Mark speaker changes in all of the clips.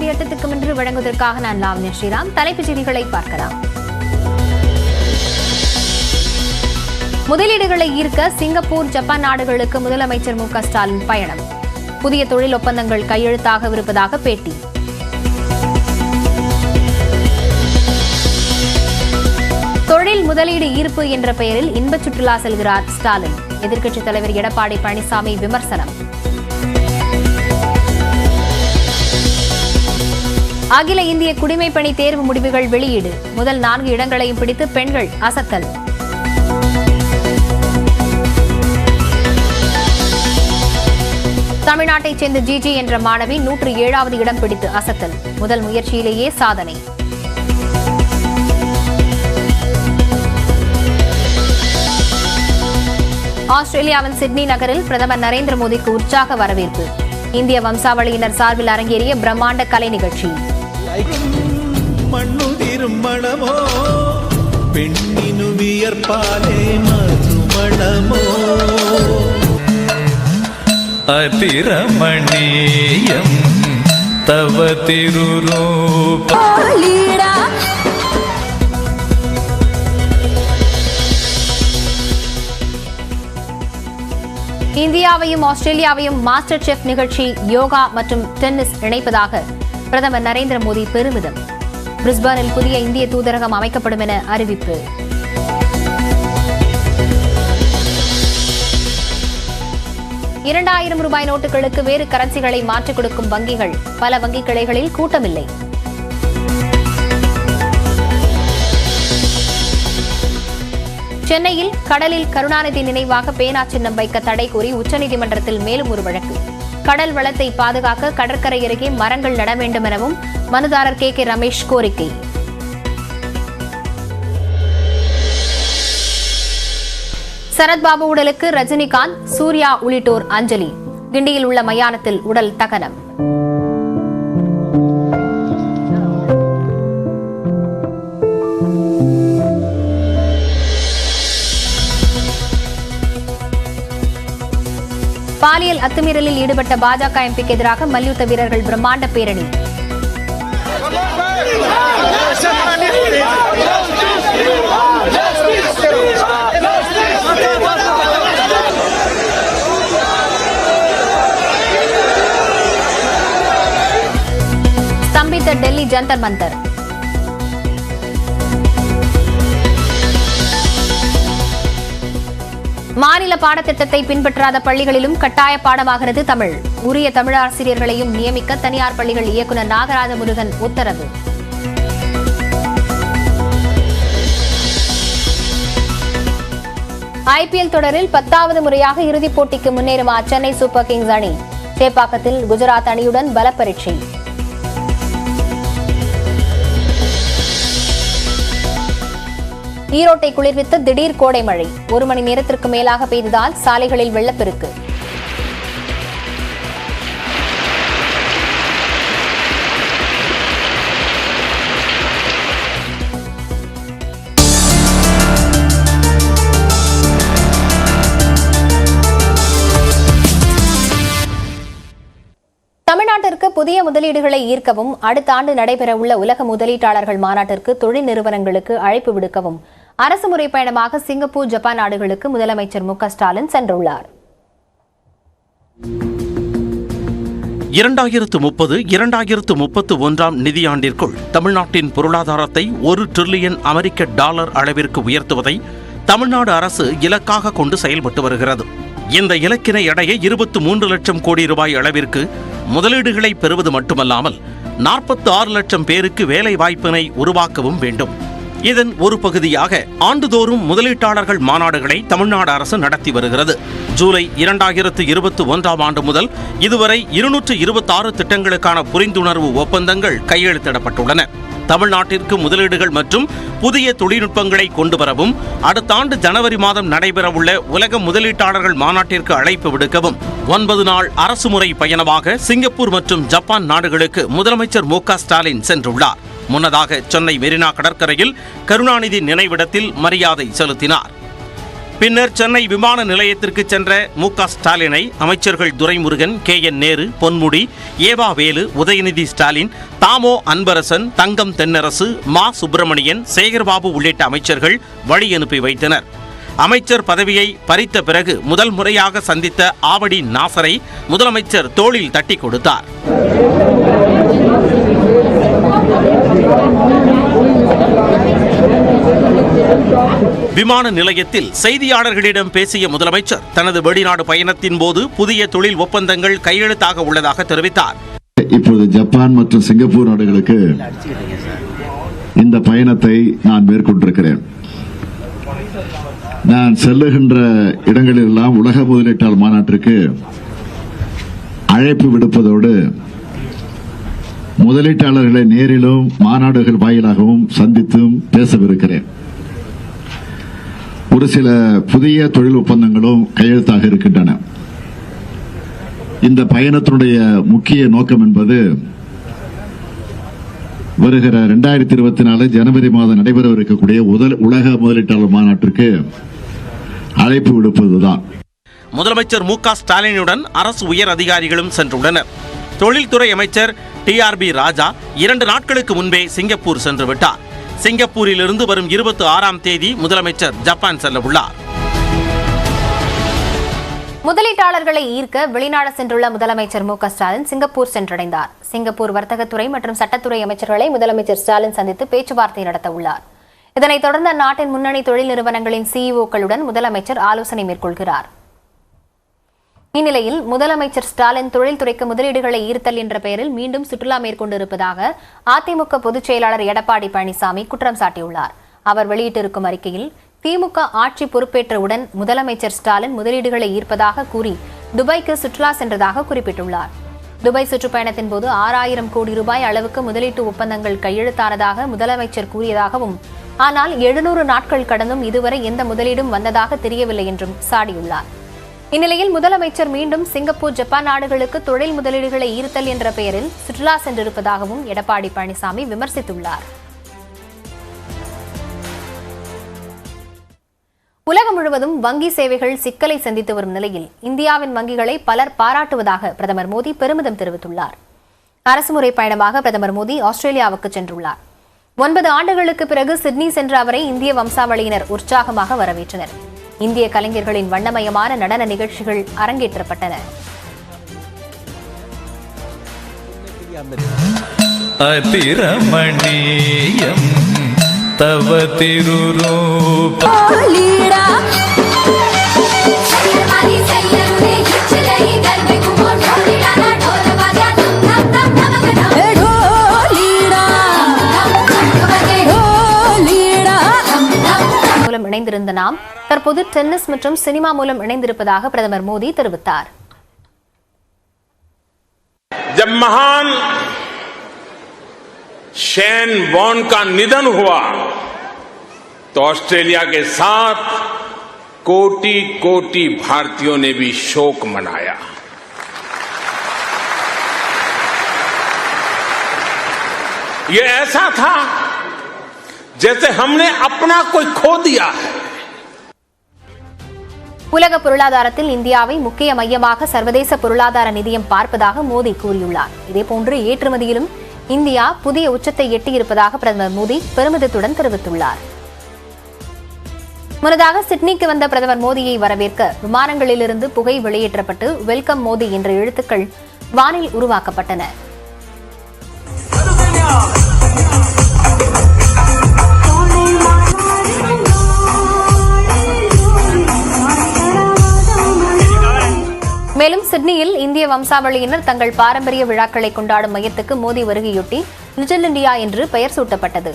Speaker 1: காலை 8க்கு முன்று வழங்குவதற்காக நான் லாவண்யா ஸ்ரீராம். தலைப்புச் செய்திகளை பார்க்கலாம். முதலீடுகளை ஈர்க்க சிங்கப்பூர், ஜப்பான் நாடுகளுக்கு முதலமைச்சர் மு.க. ஸ்டாலின் பயணம். புதிய தொழில் ஒப்பந்தங்கள் கையெழுத்தாகவிருப்பதாக பேட்டி. தொழில் முதலீடு ஈர்ப்பு என்ற பெயரில் இன்பச் சுற்றுலா செல்கிறார் ஸ்டாலின். எதிர்க்கட்சித் தலைவர் எடப்பாடி பழனிசாமி விமர்சனம். அகில இந்திய குடிமைப்பணி தேர்வு முடிவுகள் வெளியீடு. முதல் 4 இடங்களையும் பிடித்து பெண்கள் அசத்தல். தமிழ்நாட்டைச் சேர்ந்த ஜிஜி என்ற மாணவி 107வது இடம் பிடித்து அசத்தல். முதல் முயற்சியிலேயே சாதனை. ஆஸ்திரேலியாவின் சிட்னி நகரில் பிரதமர் நரேந்திர மோடிக்கு உற்சாக வரவேற்பு. இந்திய வம்சாவளியினர் சார்பில் அரங்கேறிய பிரம்மாண்ட கலை நிகழ்ச்சி.
Speaker 2: அதிரமணியம் தவ திருரூப.
Speaker 1: இந்தியாவையும் ஆஸ்திரேலியாவையும் மாஸ்டர் செஃப் நிகழ்ச்சி, யோகா மற்றும் டென்னிஸ் இணைப்பதாக பிரதமர் நரேந்திர மோடி பெருமிதம். பிரிஸ்பனில் புதிய இந்திய தூதரகம் அமைக்கப்படும் என அறிவிப்பு. ₹2000 நோட்டுகளுக்கு வேறு கரன்சிகளை மாற்றிக் கொடுக்கும் வங்கிகள். பல வங்கி கிளைகளில் கூட்டமில்லை. சென்னையில் கடலில் கருணாநிதி நினைவாக பேனா சின்னம் வைக்க தடை கோரி உச்சநீதிமன்றத்தில் மேலும் ஒரு வழக்கு. கடல் வளத்தை பாதுகாக்க கடற்கரை அருகே மரங்கள் நட வேண்டும் எனவும் மனுதாரர் கே ரமேஷ் கோரிக்கை. சரத்பாபு உடலுக்கு ரஜினிகாந்த், சூர்யா உள்ளிட்டோர் அஞ்சலி. கிண்டியில் உள்ள மயானத்தில் உடல் தகனம். பாலியல் அத்துமீறலில் ஈடுபட்ட பாஜக எம்பிக்கு எதிராக மல்யுத்த வீரர்கள் பிரம்மாண்ட பேரணி. ஸ்தம்பித்த டெல்லி ஜந்தர் மந்தர். மாநில பாடத்திட்டத்தை பின்பற்றாத பள்ளிகளிலும் கட்டாய பாடமாகிறது தமிழ். உரிய தமிழாசிரியர்களையும் நியமிக்க தனியார் பள்ளிகள் இயக்குநர் நாகராஜ முருகன் உத்தரவு. ஐபிஎல் தொடரில் 10வது முறையாக இறுதிப் போட்டிக்கு முன்னேறுமா சென்னை சூப்பர் கிங்ஸ் அணி. சேப்பாக்கத்தில் குஜராத் அணியுடன் பல பரீட்சை. ஈரோட்டை குளிர்வித்த திடீர் கோடை மழை. 1 மணி நேரத்திற்கு மேலாக பெய்ததால் சாலைகளில் வெள்ளப்பெருக்கு. தமிழ்நாட்டிற்கு புதிய முதலீடுகளை ஈர்க்கவும் அடுத்த ஆண்டு நடைபெறவுள்ள உலக முதலீட்டாளர்கள் மாநாட்டிற்கு தொழில் நிறுவனங்களுக்கு அழைப்பு விடுக்கவும் அரசுமுறை பயணமாக சிங்கப்பூர், ஜப்பான் நாடுகளுக்கு முதலமைச்சர் மு.க. ஸ்டாலின் சென்றுள்ளார்.
Speaker 3: 2030-2031 நிதியாண்டிற்குள் தமிழ்நாட்டின் பொருளாதாரத்தை $1 டிரில்லியன் அமெரிக்க டாலர் அளவிற்கு உயர்த்துவதை தமிழ்நாடு அரசு இலக்காக கொண்டு செயல்பட்டு வருகிறது. இந்த இலக்கினை அடைய 23 லட்சம் கோடி ரூபாய் அளவிற்கு முதலீடுகளை பெறுவது மட்டுமல்லாமல் 46 லட்சம் பேருக்கு வேலை வாய்ப்பினை உருவாக்கவும் வேண்டும். இதன் ஒரு பகுதியாக ஆண்டுதோறும் முதலீட்டாளர்கள் மாநாடுகளை தமிழ்நாடு அரசு நடத்தி வருகிறது. ஜூலை 2021 ஆண்டு முதல் இதுவரை 226 திட்டங்களுக்கான புரிந்துணர்வு ஒப்பந்தங்கள் கையெழுத்திடப்பட்டுள்ளன. தமிழ்நாட்டிற்கு முதலீடுகள் மற்றும் புதிய தொழில்நுட்பங்களை கொண்டு வரவும் அடுத்த ஆண்டு ஜனவரி மாதம் நடைபெறவுள்ள உலக முதலீட்டாளர்கள் மாநாட்டிற்கு அழைப்பு விடுக்கவும் 9 நாள் அரசுமுறை பயணமாக சிங்கப்பூர் மற்றும் ஜப்பான் நாடுகளுக்கு முதலமைச்சர் மு.க. ஸ்டாலின் சென்றுள்ளார். முன்னதாக சென்னை மெரினா கடற்கரையில் கருணாநிதி நினைவிடத்தில் மரியாதை செலுத்தினார். பின்னர் சென்னை விமான நிலையத்திற்கு சென்ற மு.க. ஸ்டாலினை அமைச்சர்கள் துரைமுருகன், கே.என். நேரு, பொன்முடி, ஏவா வேலு, உதயநிதி ஸ்டாலின், தாமோ அன்பரசன், தங்கம் தென்னரசு, மா. சுப்பிரமணியன், சேகர்பாபு உள்ளிட்ட அமைச்சர்கள் வழி அனுப்பி வைத்தனர். அமைச்சர் பதவியை பறித்த பிறகு முதல் முறையாக சந்தித்த ஆவடி நாசரை முதலமைச்சர் தோளில் தட்டி கொடுத்தார். விமான நிலையத்தில் செய்தியாளர்களிடம் பேசிய முதலமைச்சர் தனது வெளிநாடு பயணத்தின் போது புதிய தொழில் ஒப்பந்தங்கள் கையெழுத்தாக உள்ளதாக தெரிவித்தார்.
Speaker 4: இப்போது ஜப்பான் மற்றும் சிங்கப்பூர் நாடுகளுக்கு இந்த பயணத்தை நான் மேற்கொண்டிருக்கிறேன். நான் செல்லுகின்ற இடங்களிலெல்லாம் உலக முதலீட்டாளர் மாநாட்டிற்கு அழைப்பு விடுப்பதோடு முதலீட்டாளர்களை நேரிலும் மாநாடுகள் வாயிலாகவும் சந்தித்தும் பேசவிருக்கிறேன். ஒரு சில புதிய தொழில் ஒப்பந்தங்களும் கையெழுத்தாக இருக்கின்றன. இந்த பயணத்தினுடைய முக்கிய நோக்கம் என்பது வருகிற 2024 ஜனவரி மாதம் நடைபெறவிருக்கக்கூடிய உலக முதலீட்டாளர் மாநாட்டிற்கு அழைப்பு விடுப்பதுதான்.
Speaker 3: முதலமைச்சர் மு.க. ஸ்டாலினுடன் அரசு உயர் அதிகாரிகளும் சென்றுள்ளனர். தொழில்துறை அமைச்சர் டி.ஆர்.பி. ராஜா 2 நாட்களுக்கு முன்பே சிங்கப்பூர் சென்று விட்டார். சிங்கப்பூரிலிருந்து வரும் 26ஆம் தேதி முதலமைச்சர் ஜப்பான் செல்ல உள்ளார்.
Speaker 1: முதலீட்டாளர்களை ஈர்க்க வெளிநாடு சென்றுள்ள முதலமைச்சர் மு.க. ஸ்டாலின் சிங்கப்பூர் சென்றடைந்தார். சிங்கப்பூர் வர்த்தகத்துறை மற்றும் சட்டத்துறை அமைச்சர்களை முதலமைச்சர் ஸ்டாலின் சந்தித்து பேச்சுவார்த்தை நடத்த உள்ளார். இதனைத் தொடர்ந்து அந்நாட்டின் முன்னணி தொழில் நிறுவனங்களின் சிஇஓக்களுடன் முதலமைச்சர் ஆலோசனை மேற்கொள்கிறார். இந்நிலையில் முதலமைச்சர் ஸ்டாலின் தொழில்துறைக்கு முதலீடுகளை ஈர்த்தல் என்ற பெயரில் மீண்டும் சுற்றுலா மேற்கொண்டிருப்பதாக அதிமுக பொதுச் செயலாளர் எடப்பாடி பழனிசாமி குற்றம் சாட்டியுள்ளார். அவர் வெளியிட்டிருக்கும் அறிக்கையில் திமுக ஆட்சி பொறுப்பேற்றவுடன் முதலமைச்சர் ஸ்டாலின் முதலீடுகளை ஈர்ப்பதாக கூறி துபாய்க்கு சுற்றுலா சென்றதாக குறிப்பிட்டுள்ளார். துபாய் சுற்றுப்பயணத்தின் போது 6000 கோடி ரூபாய் அளவுக்கு முதலீட்டு ஒப்பந்தங்கள் கையெழுத்தானதாக முதலமைச்சர் கூறியதாகவும், ஆனால் 700 நாட்கள் கடந்தும் இதுவரை எந்த முதலீடும் வந்ததாக தெரியவில்லை என்றும் சாடியுள்ளார். இந்நிலையில் முதலமைச்சர் மீண்டும் சிங்கப்பூர், ஜப்பான் நாடுகளுக்கு தொழில் முதலீடுகளை ஈர்த்தல் என்ற பெயரில் சுற்றுலா சென்றிருப்பதாகவும் எடப்பாடி பழனிசாமி விமர்சித்துள்ளார். உலகம் முழுவதும் வங்கி சேவைகள் சிக்கலை சந்தித்து வரும் நிலையில் இந்தியாவின் வங்கிகளை பலர் பாராட்டுவதாக பிரதமர் மோடி பெருமிதம் தெரிவித்துள்ளார். அரசுமுறை பயணமாக பிரதமர் மோடி ஆஸ்திரேலியாவுக்கு சென்றுள்ளார். 9 ஆண்டுகளுக்கு பிறகு சிட்னி சென்ற அவரை இந்திய வம்சாவளியினர் உற்சாகமாக வரவேற்றனர். இந்திய கலைஞர்களின் வண்ணமயமான நடன நிகழ்ச்சிகள் அரங்கேற்றப்பட்டன.
Speaker 2: அதிரமணீயம் தவ திருரூப
Speaker 1: மூலம் இணைந்திருந்த நாம் தற்போது டென்னிஸ் மற்றும் சினிமா மூலம் இணைந்திருப்பதாக பிரதமர் மோடி தெரிவித்தார்.
Speaker 5: जब महान शेन वॉर्न का निधन हुआ तो ऑस्ट्रेलिया के साथ कोटि कोटि भारतीयों ने भी शोक मनाया. ये ऐसा था जैसे हमने अपना कोई खो दिया है.
Speaker 1: உலக பொருளாதாரத்தில் இந்தியாவை முக்கிய மையமாக சர்வதேச பொருளாதார நிதியம் பார்ப்பதாக மோடி கூறியுள்ளார். இதேபோன்று ஏற்றுமதியிலும் இந்தியா புதிய உச்சத்தை எட்டியிருப்பதாக பிரதமர் மோடி பெருமிதத்துடன் தெரிவித்துள்ளார். முன்னதாக சிட்னிக்கு வந்த பிரதமர் மோடியை வரவேற்க விமானங்களிலிருந்து புகை வெளியேற்றப்பட்டு வெல்கம் மோடி என்ற எழுத்துக்கள் வானில் உருவாக்கப்பட்டன. மேலும் சிட்னியில் இந்திய வம்சாவளியினர் தங்கள் பாரம்பரிய விழாக்களை கொண்டாடும் மையத்துக்கு மோடி வருகையொட்டி லிட்டில் இந்தியா என்று பெயர் சூட்டப்பட்டது.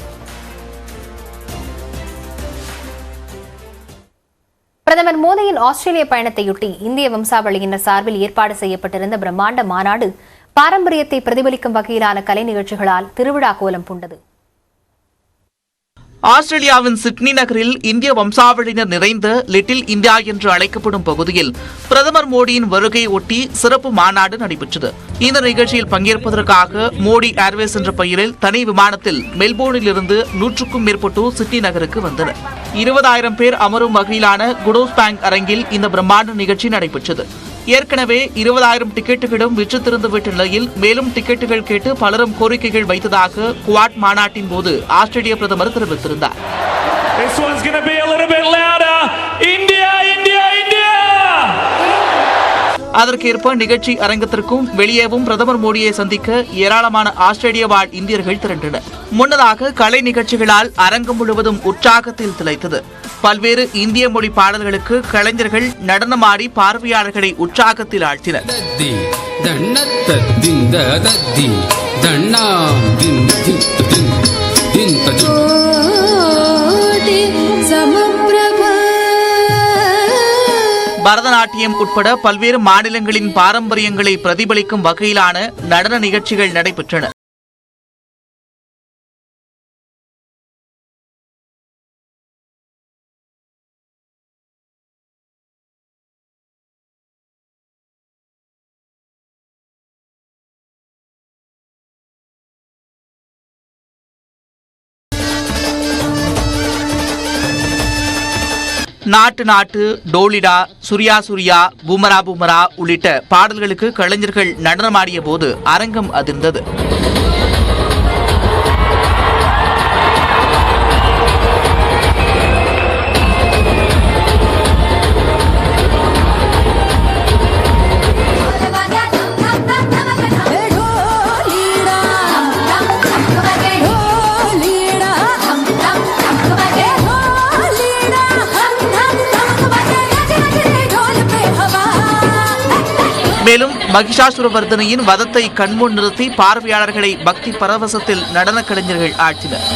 Speaker 1: பிரதமர் மோடியின் ஆஸ்திரேலிய பயணத்தையொட்டி இந்திய வம்சாவளியினர் சார்பில் ஏற்பாடு செய்யப்பட்டிருந்த பிரம்மாண்ட மாநாடு பாரம்பரியத்தை பிரதிபலிக்கும் வகையிலான கலை நிகழ்ச்சிகளால் திருவிழா கோலம் பூண்டது.
Speaker 6: ஆஸ்திரேலியாவின் சிட்னி நகரில் இந்திய வம்சாவளியினர் நிறைந்த லிட்டில் இந்தியா என்று அழைக்கப்படும் பகுதியில் பிரதமர் மோடியின் வருகையை ஒட்டி சிறப்பு மாநாடு நடைபெற்றது. இந்த நிகழ்ச்சியில் பங்கேற்பதற்காக மோடி ஏர்வேஸ் என்ற பெயரில் தனி விமானத்தில் மெல்போர்னில் இருந்து 100க்கும் மேற்பட்டோர் சிட்னி நகருக்கு வந்தனர். 20,000 பேர் அமரும் வகையிலான குடோஸ் பேங்க் அரங்கில் இந்த பிரம்மாண்ட நிகழ்ச்சி நடைபெற்றது. ஏற்கனவே 20,000 டிக்கெட்டுகளும் விற்று திறந்துவிட்ட நிலையில் மேலும் டிக்கெட்டுகள் கேட்டு பலரும் கோரிக்கைகள் வைத்ததாக குவாட் மாநாட்டின் போது ஆஸ்திரேலிய பிரதமர் தெரிவித்திருந்தார். அதற்கேற்ப நிகழ்ச்சி அரங்கத்திற்கும் வெளியேவும் பிரதமர் மோடியை சந்திக்க ஏராளமான ஆஸ்திரேலிய வாழ் இந்தியர்கள் திரண்டனர். முன்னதாக கலை நிகழ்ச்சிகளால் அரங்கம் முழுவதும் உற்சாகத்தில் திளைத்தது. பல்வேறு இந்திய மொழி பாடல்களுக்கு கலைஞர்கள் நடனமாடி பார்வையாளர்களை உற்சாகத்தில் ஆழ்த்தினர். பரதநாட்டியம் உட்பட பல்வேறு மாநிலங்களின் பாரம்பரியங்களை பிரதிபலிக்கும் வகையிலான நடன நிகழ்ச்சிகள் நடைபெற்றன. நாட்டு நாட்டு, டோலிடா, சுரியா சுரியா, பூமரா பூமரா உள்ளிட்ட பாடல்களுக்கு கலைஞர்கள் நடனமாடிய போது அரங்கம் அதிர்ந்தது. மேலும் மகிஷாசுரவர்தனையின் வதத்தை கண்முன் நிறுத்தி பார்வையாளர்களை பக்தி பரவசத்தில் நடன கலைஞர்கள் ஆழ்த்தினர்.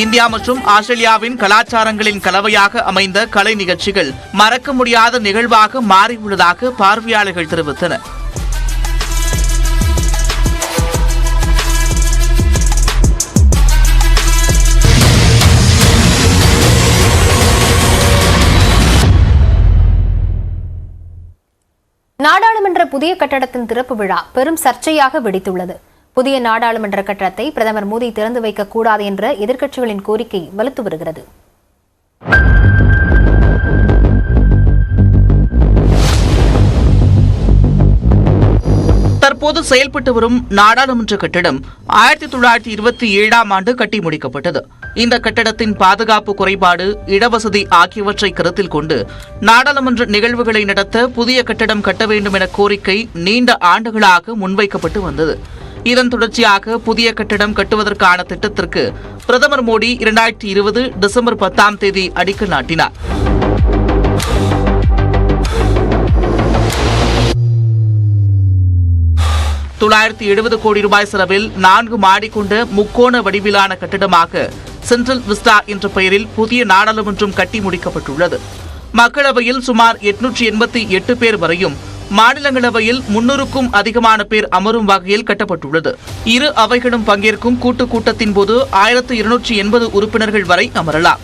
Speaker 6: இந்தியா மற்றும் ஆஸ்திரேலியாவின் கலாச்சாரங்களின் கலவையாக அமைந்த கலை நிகழ்ச்சிகள் மறக்க முடியாத நிகழ்வாக மாறியுள்ளதாக பார்வையாளர்கள் தெரிவித்தனர்.
Speaker 1: நாடாளுமன்ற புதிய கட்டடத்தின் திறப்பு விழா பெரும் சர்ச்சையாக வெடித்துள்ளது. புதிய நாடாளுமன்ற கட்டடத்தை பிரதமர் மோடி திறந்து வைக்கக்கூடாது என்ற எதிர்க்கட்சிகளின் கோரிக்கை வலுத்து வருகிறது.
Speaker 6: தற்போது செயல்பட்டு வரும் நாடாளுமன்ற கட்டடம் 1927ஆம் ஆண்டு கட்டி முடிக்கப்பட்டது. இந்த கட்டடத்தின் பாதுகாப்பு குறைபாடு, இடவசதி ஆகியவற்றை கருத்தில் கொண்டு நாடாளுமன்ற நிகழ்வுகளை நடத்த புதிய கட்டடம் கட்ட வேண்டும் என கோரிக்கை நீண்ட ஆண்டுகளாக முன்வைக்கப்பட்டு வந்தது. இதன் தொடர்ச்சியாக புதிய கட்டடம் கட்டுவதற்கான திட்டத்திற்கு பிரதமர் மோடி 2020 டிசம்பர் 10ஆம் தேதி அடிக்கல் நாட்டினார். $970 கோடி செலவில் 4 மாடி கொண்ட முக்கோண வடிவிலான கட்டிடமாக சென்ட்ரல் விஸ்டா என்ற பெயரில் புதிய நாடாளுமன்றம் கட்டி முடிக்கப்பட்டுள்ளது. மக்களவையில் சுமார் 888 பேர் வரையும், மாநிலங்களவையில் 300க்கும் அதிகமான பேர் அமரும் வகையில் கட்டப்பட்டுள்ளது. இரு அவைகளும் பங்கேற்கும் கூட்டத்தின் போது 1280 உறுப்பினர்கள் வரை அமரலாம்.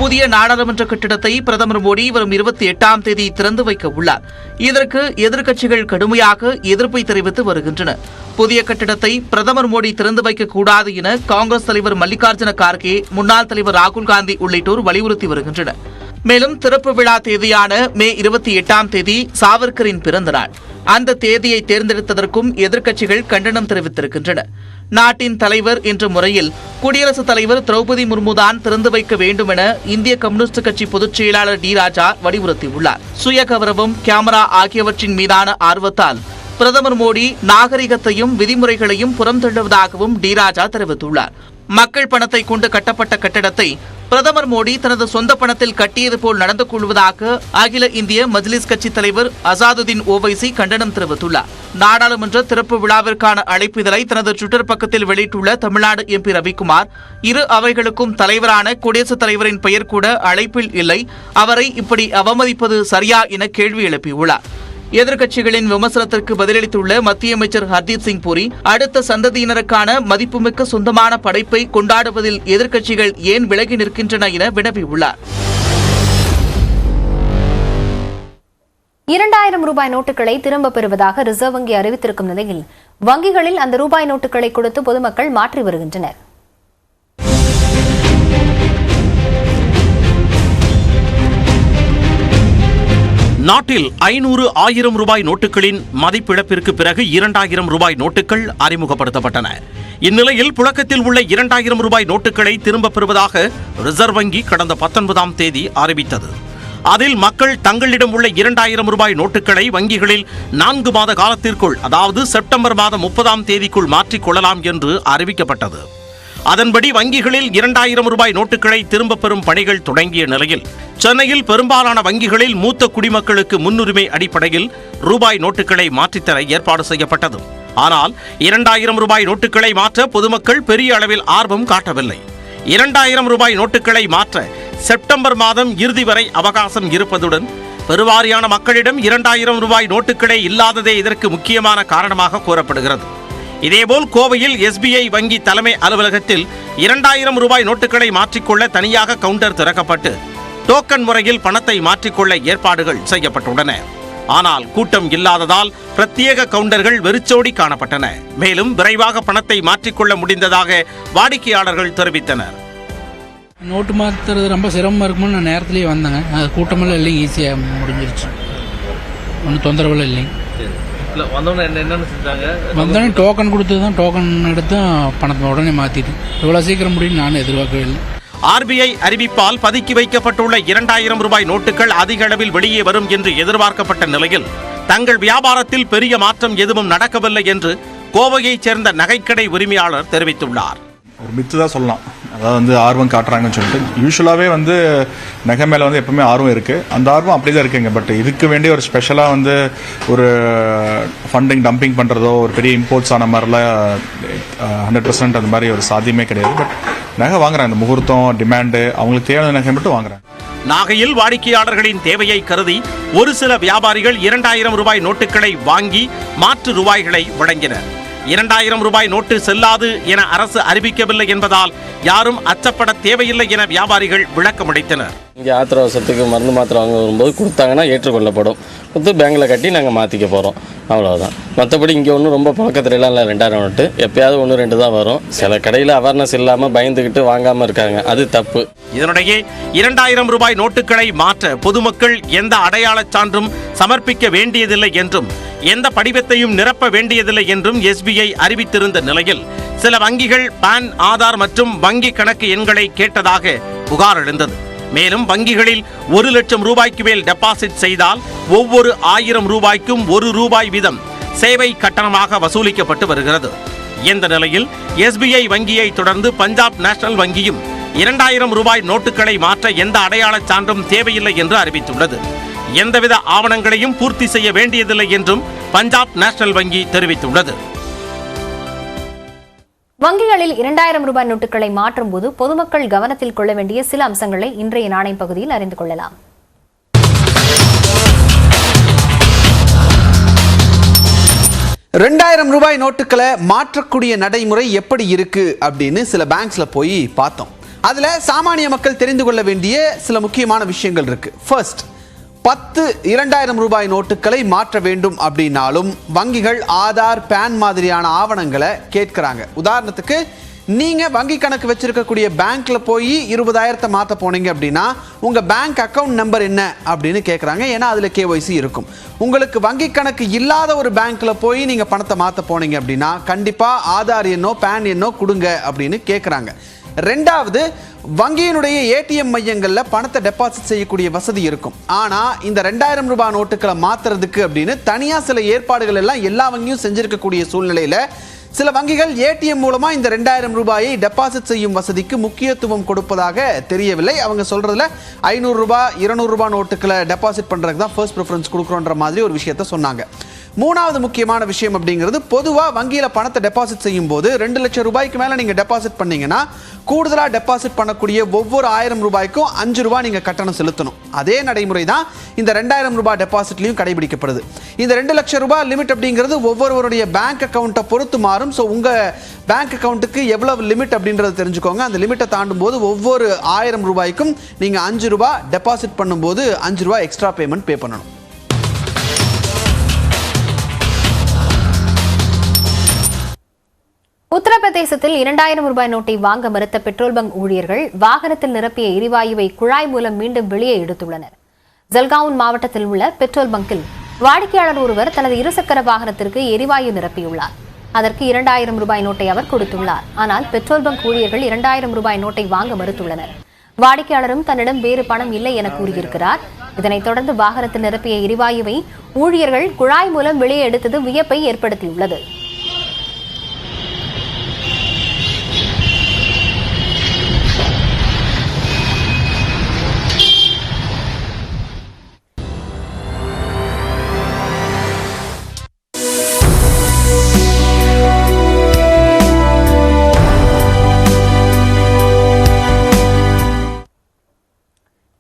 Speaker 6: புதிய நாடாளுமன்ற கட்டிடத்தை பிரதமர் மோடி வரும் 28ஆம் தேதி திறந்து வைக்க உள்ளார். இதற்கு எதிர்க்கட்சிகள் கடுமையாக எதிர்ப்பை தெரிவித்து வருகின்றன. புதிய கட்டிடத்தை பிரதமர் மோடி திறந்து வைக்கக்கூடாது என காங்கிரஸ் தலைவர் மல்லிகார்ஜுன கார்கே, முன்னாள் தலைவர் ராகுல் காந்தி உள்ளிட்டோர் வலியுறுத்தி வருகின்றனர். மேலும் திறப்பு விழா தேதியான மே 28ஆம் தேதி சாவர்கரின் பிறந்த நாள். அந்த தேதியை தேர்ந்தெடுத்ததற்கும் எதிர்க்கட்சிகள் கண்டனம் தெரிவித்திருக்கின்றன. நாட்டின் தலைவர் என்ற முறையில் குடியரசுத் தலைவர் திரௌபதி முர்முதான் திறந்து வைக்க வேண்டும் என இந்திய கம்யூனிஸ்ட் கட்சி பொதுச் செயலாளர் டி ராஜா வலியுறுத்தியுள்ளார். சுய கௌரவம், கேமரா ஆகியவற்றின் மீதான ஆர்வத்தால் பிரதமர் மோடி நாகரிகத்தையும் விதிமுறைகளையும் புறந்தள்ளுவதாகவும் டி ராஜா தெரிவித்துள்ளார். மக்கள் பணத்தை கொண்டு கட்டப்பட்ட கட்டடத்தை பிரதமர் மோடி தனது சொந்த பணத்தில் கட்டியது போல் நடந்து கொள்வதாக அகில இந்திய மஜ்லிஸ் கட்சி தலைவர் அசாதுதீன் ஓவைசி கண்டனம் தெரிவித்துள்ளார். நாடாளுமன்ற திறப்பு விழாவிற்கான அழைப்பிதழை தனது ட்விட்டர் பக்கத்தில் வெளியிட்டுள்ள தமிழ்நாடு எம்பி ரவிக்குமார், இரு அவைகளுக்கும் தலைவரான குடியரசுத் தலைவரின் பெயர் கூட அழைப்பில் இல்லை, அவரை இப்படி அவமதிப்பது சரியா என கேள்வி எழுப்பியுள்ளார். எதிர்க்கட்சிகளின் விமர்சனத்திற்கு பதிலளித்துள்ள மத்திய அமைச்சர் ஹர்தீப் சிங் பூரி, அடுத்த சந்ததியினருக்கான மதிப்புமிக்க சொந்தமான படைப்பை கொண்டாடுவதில் எதிர்க்கட்சிகள் ஏன் விலகி நிற்கின்றன என வினவியுள்ளார்.
Speaker 1: 2000 ரூபாய் நோட்டுகளை திரும்பப் பெறுவதாக ரிசர்வ் வங்கி அறிவித்திருக்கும் நிலையில் வங்கிகளில் அந்த ரூபாய் நோட்டுகளை கொடுத்து பொதுமக்கள் மாற்றி வருகின்றனர்.
Speaker 3: நாட்டில் 500, 1000 ரூபாய் நோட்டுகளின் மதிப்பிழப்பிற்கு பிறகு 2000 ரூபாய் நோட்டுகள் அறிமுகப்படுத்தப்பட்டன. இந்நிலையில் புழக்கத்தில் உள்ள 2000 ரூபாய் நோட்டுகளை திரும்பப் பெறுவதாக ரிசர்வ் வங்கி கடந்த 19ஆம் தேதி அறிவித்தது. அதில் மக்கள் தங்களிடம் உள்ள 2000 ரூபாய் நோட்டுகளை வங்கிகளில் 4 மாத காலத்திற்குள், அதாவது செப்டம்பர் மாதம் 30ஆம் தேதிக்குள் மாற்றிக் கொள்ளலாம் என்று அறிவிக்கப்பட்டது. அதன்படி வங்கிகளில் 2000 ரூபாய் நோட்டுகளை திரும்பப் பெறும் பணிகள் தொடங்கிய நிலையில் சென்னையில் பெரும்பாலான வங்கிகளில் மூத்த குடிமக்களுக்கு முன்னுரிமை அடிப்படையில் ரூபாய் நோட்டுகளை மாற்றித்தர ஏற்பாடு செய்யப்பட்டது. ஆனால் 2000 ரூபாய் நோட்டுகளை மாற்ற பொதுமக்கள் பெரிய அளவில் ஆர்வம் காட்டவில்லை. 2000 ரூபாய் நோட்டுகளை மாற்ற செப்டம்பர் மாதம் இறுதி வரை அவகாசம் இருப்பதுடன் பெருவாரியான மக்களிடம் 2000 ரூபாய் நோட்டுகளே இல்லாததே இதற்கு முக்கியமான காரணமாக கூறப்படுகிறது. இதேபோல் கோவையில் SBI வங்கி தலைமை அலுவலகத்தில் 2000 ரூபாய் நோட்டுகளை மாற்றிக்கொள்ள தனியாக கவுண்டர் திறக்கப்பட்டு டோக்கன் முறையில் பணத்தை மாற்றிக்கொள்ள ஏற்பாடுகள் செய்யப்பட்டுள்ளன. ஆனால் கூட்டம் இல்லாததால் பிரத்யேக கவுண்டர்கள் வெறிச்சோடி காணப்பட்டன. மேலும் விரைவாக பணத்தை மாற்றிக்கொள்ள முடிந்ததாக வாடிக்கையாளர்கள் தெரிவித்தனர்.
Speaker 7: நோட்டு மாற்றுறது ரொம்ப சிரமமாக இருக்குமோ நான் நேரத்துலேயே வந்தேங்க. அது கூட்டமெல்லாம் இல்லைங்க, ஈஸியாக முடிஞ்சிருச்சு, ஒன்றும் தொந்தரவுலாம் இல்லைங்க. வந்தோடனே டோக்கன் கொடுத்து தான், டோக்கன் எடுத்து பணத்தை உடனே மாற்றிட்டு இவ்வளோ சீக்கிரம் முடியும் நான் எதிர்பார்க்கவே இல்லை.
Speaker 3: RBI அறிவிப்பால் பதுக்கி வைக்கப்பட்டுள்ள 2000 ரூபாய் நோட்டுகள் அதிக அளவில் வெளியே வரும் என்று எதிர்பார்க்கப்பட்ட நிலையில் தங்கள் வியாபாரத்தில் பெரிய மாற்றம் எதுவும் நடக்கவில்லை என்று கோவையைச் சேர்ந்த நகைக்கடை உரிமையாளர் தெரிவித்துள்ளார்.
Speaker 8: ஒரு மித்து தான் சொல்லலாம். அதாவது ஆர்வம் காட்டுறாங்கன்னு சொல்லிட்டு யூஸ்வலாகவே நகை மேலே எப்பவுமே ஆர்வம் இருக்குது. அந்த ஆர்வம் அப்படி தான் இருக்குங்க. பட் இதுக்கு வேண்டிய ஒரு ஸ்பெஷலாக ஒரு ஃபண்டிங் டம்பிங் பண்ணுறதோ ஒரு பெரிய இம்போர்ட்ஸ் ஆன மாதிரிலாம் 100% அந்த மாதிரி ஒரு சாத்தியமே கிடையாது. பட் நகை வாங்குறாங்க, இந்த முகூர்த்தம் டிமாண்டு அவங்களுக்கு தேவையான நகை மட்டும் வாங்குறாங்க.
Speaker 3: நாகையில் வாடிக்கையாளர்களின் தேவையை கருதி ஒரு சில வியாபாரிகள் 2000 ரூபாய் நோட்டுகளை வாங்கி மாற்று ரூபாய்களை வழங்கினர். 2000 ரூபாய் நோட்டு செல்லாது என அரசு அறிவிக்கவில்லை என்பதால் யாரும் அச்சப்பட தேவையில்லை என வியாபாரிகள் விளக்கமளித்தனர்.
Speaker 9: இங்கே ஆத்திர அவசரத்துக்கு மருந்து மாத்திரை வாங்க வரும்போது கொடுத்தாங்கன்னா ஏற்றுக்கொள்ளப்படும், கொடுத்து பேங்கில் கட்டி நாங்கள் மாற்றிக்க போகிறோம், அவ்வளோதான். மற்றபடி இங்கே ஒன்றும் ரொம்ப பழக்கத்துலலாம் இல்லை. 2000 நோட்டு எப்பயாவது 1-2 தான் வரும். சில கடையில் அவேர்னஸ் இல்லாமல் பயந்துக்கிட்டு வாங்காமல் இருக்காங்க, அது தப்பு.
Speaker 3: இதனிடையே 2000 ரூபாய் நோட்டுகளை மாற்ற பொதுமக்கள் எந்த அடையாளச் சான்றும் சமர்ப்பிக்க வேண்டியதில்லை என்றும் எந்த படிவத்தையும் நிரப்ப வேண்டியதில்லை என்றும் SBI அறிவித்திருந்த நிலையில் சில வங்கிகள் பான், ஆதார் மற்றும் வங்கி கணக்கு எண்களை கேட்டதாக புகார் எழுந்தது. மேலும் வங்கிகளில் 1 லட்சம் ரூபாய்க்கு மேல் டெபாசிட் செய்தால் ஒவ்வொரு 1000 ரூபாய்க்கும் 1 ரூபாய் வீதம் சேவை கட்டணமாக வசூலிக்கப்பட்டு வருகிறது. இந்த நிலையில் SBI வங்கியை தொடர்ந்து பஞ்சாப் நேஷனல் வங்கியும் 2000 ரூபாய் நோட்டுகளை மாற்ற எந்த அடையாளச் சான்றும் தேவையில்லை என்று அறிவித்துள்ளது. எந்தவித ஆவணங்களையும் பூர்த்தி செய்ய வேண்டியதில்லை என்றும் பஞ்சாப் நேஷனல் வங்கி தெரிவித்துள்ளது.
Speaker 1: வங்கிகளில் 2000 ரூபாய் நோட்டுகளை மாற்றும் போது பொதுமக்கள் கவனத்தில் கொள்ள வேண்டிய சில அம்சங்களை இன்றைய நாணயம் பகுதியில் அறிந்து கொள்ளலாம்.
Speaker 10: ரூபாய் நோட்டுகளை மாற்றக்கூடிய நடைமுறை எப்படி இருக்கு அப்படின்னு சில பேங்க்ஸ்ல போய் பார்த்தோம். அதுல சாமானிய மக்கள் தெரிந்து கொள்ள வேண்டிய சில முக்கியமான விஷயங்கள் இருக்கு. ஃபர்ஸ்ட், 2000 ரூபாய் நோட்டுகளை மாற்ற வேண்டும் அப்படின்னாலும் வங்கிகள் ஆதார், பேன் மாதிரியான ஆவணங்களை கேட்கிறாங்க. உதாரணத்துக்கு நீங்க வங்கி கணக்கு வச்சிருக்கக்கூடிய பேங்க்ல போய் 20,000 மாற்ற போனீங்க அப்படின்னா உங்க பேங்க் அக்கவுண்ட் நம்பர் என்ன அப்படின்னு கேட்கறாங்க. ஏன்னா அதுல KYC இருக்கும். உங்களுக்கு வங்கி கணக்கு இல்லாத ஒரு பேங்க்ல போய் நீங்க பணத்தை மாற்ற போனீங்க அப்படின்னா கண்டிப்பா ஆதார் எண்ணோ பேன் எண்ணோ கொடுங்க அப்படின்னு கேட்கறாங்க. ரெண்டாவது, வங்கியினுடைய ATM மையங்கள்ல பணத்தை டெபாசிட் செய்யக்கூடிய வசதி இருக்கும். ஆனா இந்த 2000 ரூபாய் நோட்டுகளை மாத்துறதுக்கு அப்படின்னு தனியா சில ஏற்பாடுகள் எல்லாம் எல்லா வங்கியும் செஞ்சிருக்கக்கூடிய சூழ்நிலையில சில வங்கிகள் ஏடிஎம் மூலமா இந்த 2000 ரூபாயை டெபாசிட் செய்யும் வசதிக்கு முக்கியத்துவம் கொடுப்பதாக தெரியவில்லை. அவங்க சொல்றதுல 500 ரூபாய் 200 ரூபாய் நோட்டுகளை டெபாசிட் பண்றதுக்கு தான் ஃபர்ஸ்ட் ப்ரிஃபரன்ஸ் கொடுக்குறோன்ற மாதிரி ஒரு விஷயத்த சொன்னாங்க. மூணாவது முக்கியமான விஷயம் அப்படிங்கிறது, பொதுவாக வங்கியில் பணத்தை டெபாசிட் செய்யும் போது 2 லட்சம் ரூபாய்க்கு மேலே நீங்கள் டெபாசிட் பண்ணீங்கன்னா கூடுதலாக டெபாசிட் பண்ணக்கூடிய ஒவ்வொரு 1000 ரூபாய்க்கும் 5 ரூபாய் நீங்கள் கட்டணம் செலுத்தணும். அதே நடைமுறை தான் இந்த 2000 ரூபாய் டெபாசிட்லையும் கடைபிடிக்கப்படுது. இந்த 2 லட்சம் ரூபாய் லிமிட் அப்படிங்கிறது ஒவ்வொருவருடைய பேங்க் அக்கௌண்ட்டை பொறுத்து மாறும். ஸோ உங்கள் பேங்க் அக்கௌண்ட்டுக்கு எவ்வளவு லிமிட் அப்படின்றத தெரிஞ்சுக்கோங்க. அந்த லிமிட்டை தாண்டும் போது ஒவ்வொரு 1000 ரூபாய்க்கும் நீங்கள் 5 ரூபாய் டெபாசிட் பண்ணும்போது 5 ரூபாய் எக்ஸ்ட்ரா பேமெண்ட் பே பண்ணணும்.
Speaker 1: உத்தரப்பிரதேசத்தில் 2000 ரூபாய் நோட்டை வாங்க மறுத்த பெட்ரோல் பங்க் ஊழியர்கள் வாகனத்தில் நிரப்பிய எரிவாயுவை குழாய் மூலம் மீண்டும் வெளியே எடுத்துள்ளனர். ஜல்காவுன் மாவட்டத்தில் உள்ள பெட்ரோல் பங்கில் வாடிக்கையாளர் ஒருவர் தனது இருசக்கர வாகனத்திற்கு எரிவாயு நிரப்பியுள்ளார். அதற்கு 2000 ரூபாய் நோட்டை அவர் கொடுத்துள்ளார். ஆனால் பெட்ரோல் பங்க் ஊழியர்கள் 2000 ரூபாய் நோட்டை வாங்க மறுத்துள்ளனர். வாடிக்கையாளரும் தன்னிடம் வேறு பணம் இல்லை என கூறியிருக்கிறார். இதனைத் தொடர்ந்து வாகனத்தில் நிரப்பிய எரிவாயுவை ஊழியர்கள் குழாய் மூலம் வெளியே எடுத்தது வியப்பை ஏற்படுத்தியுள்ளது.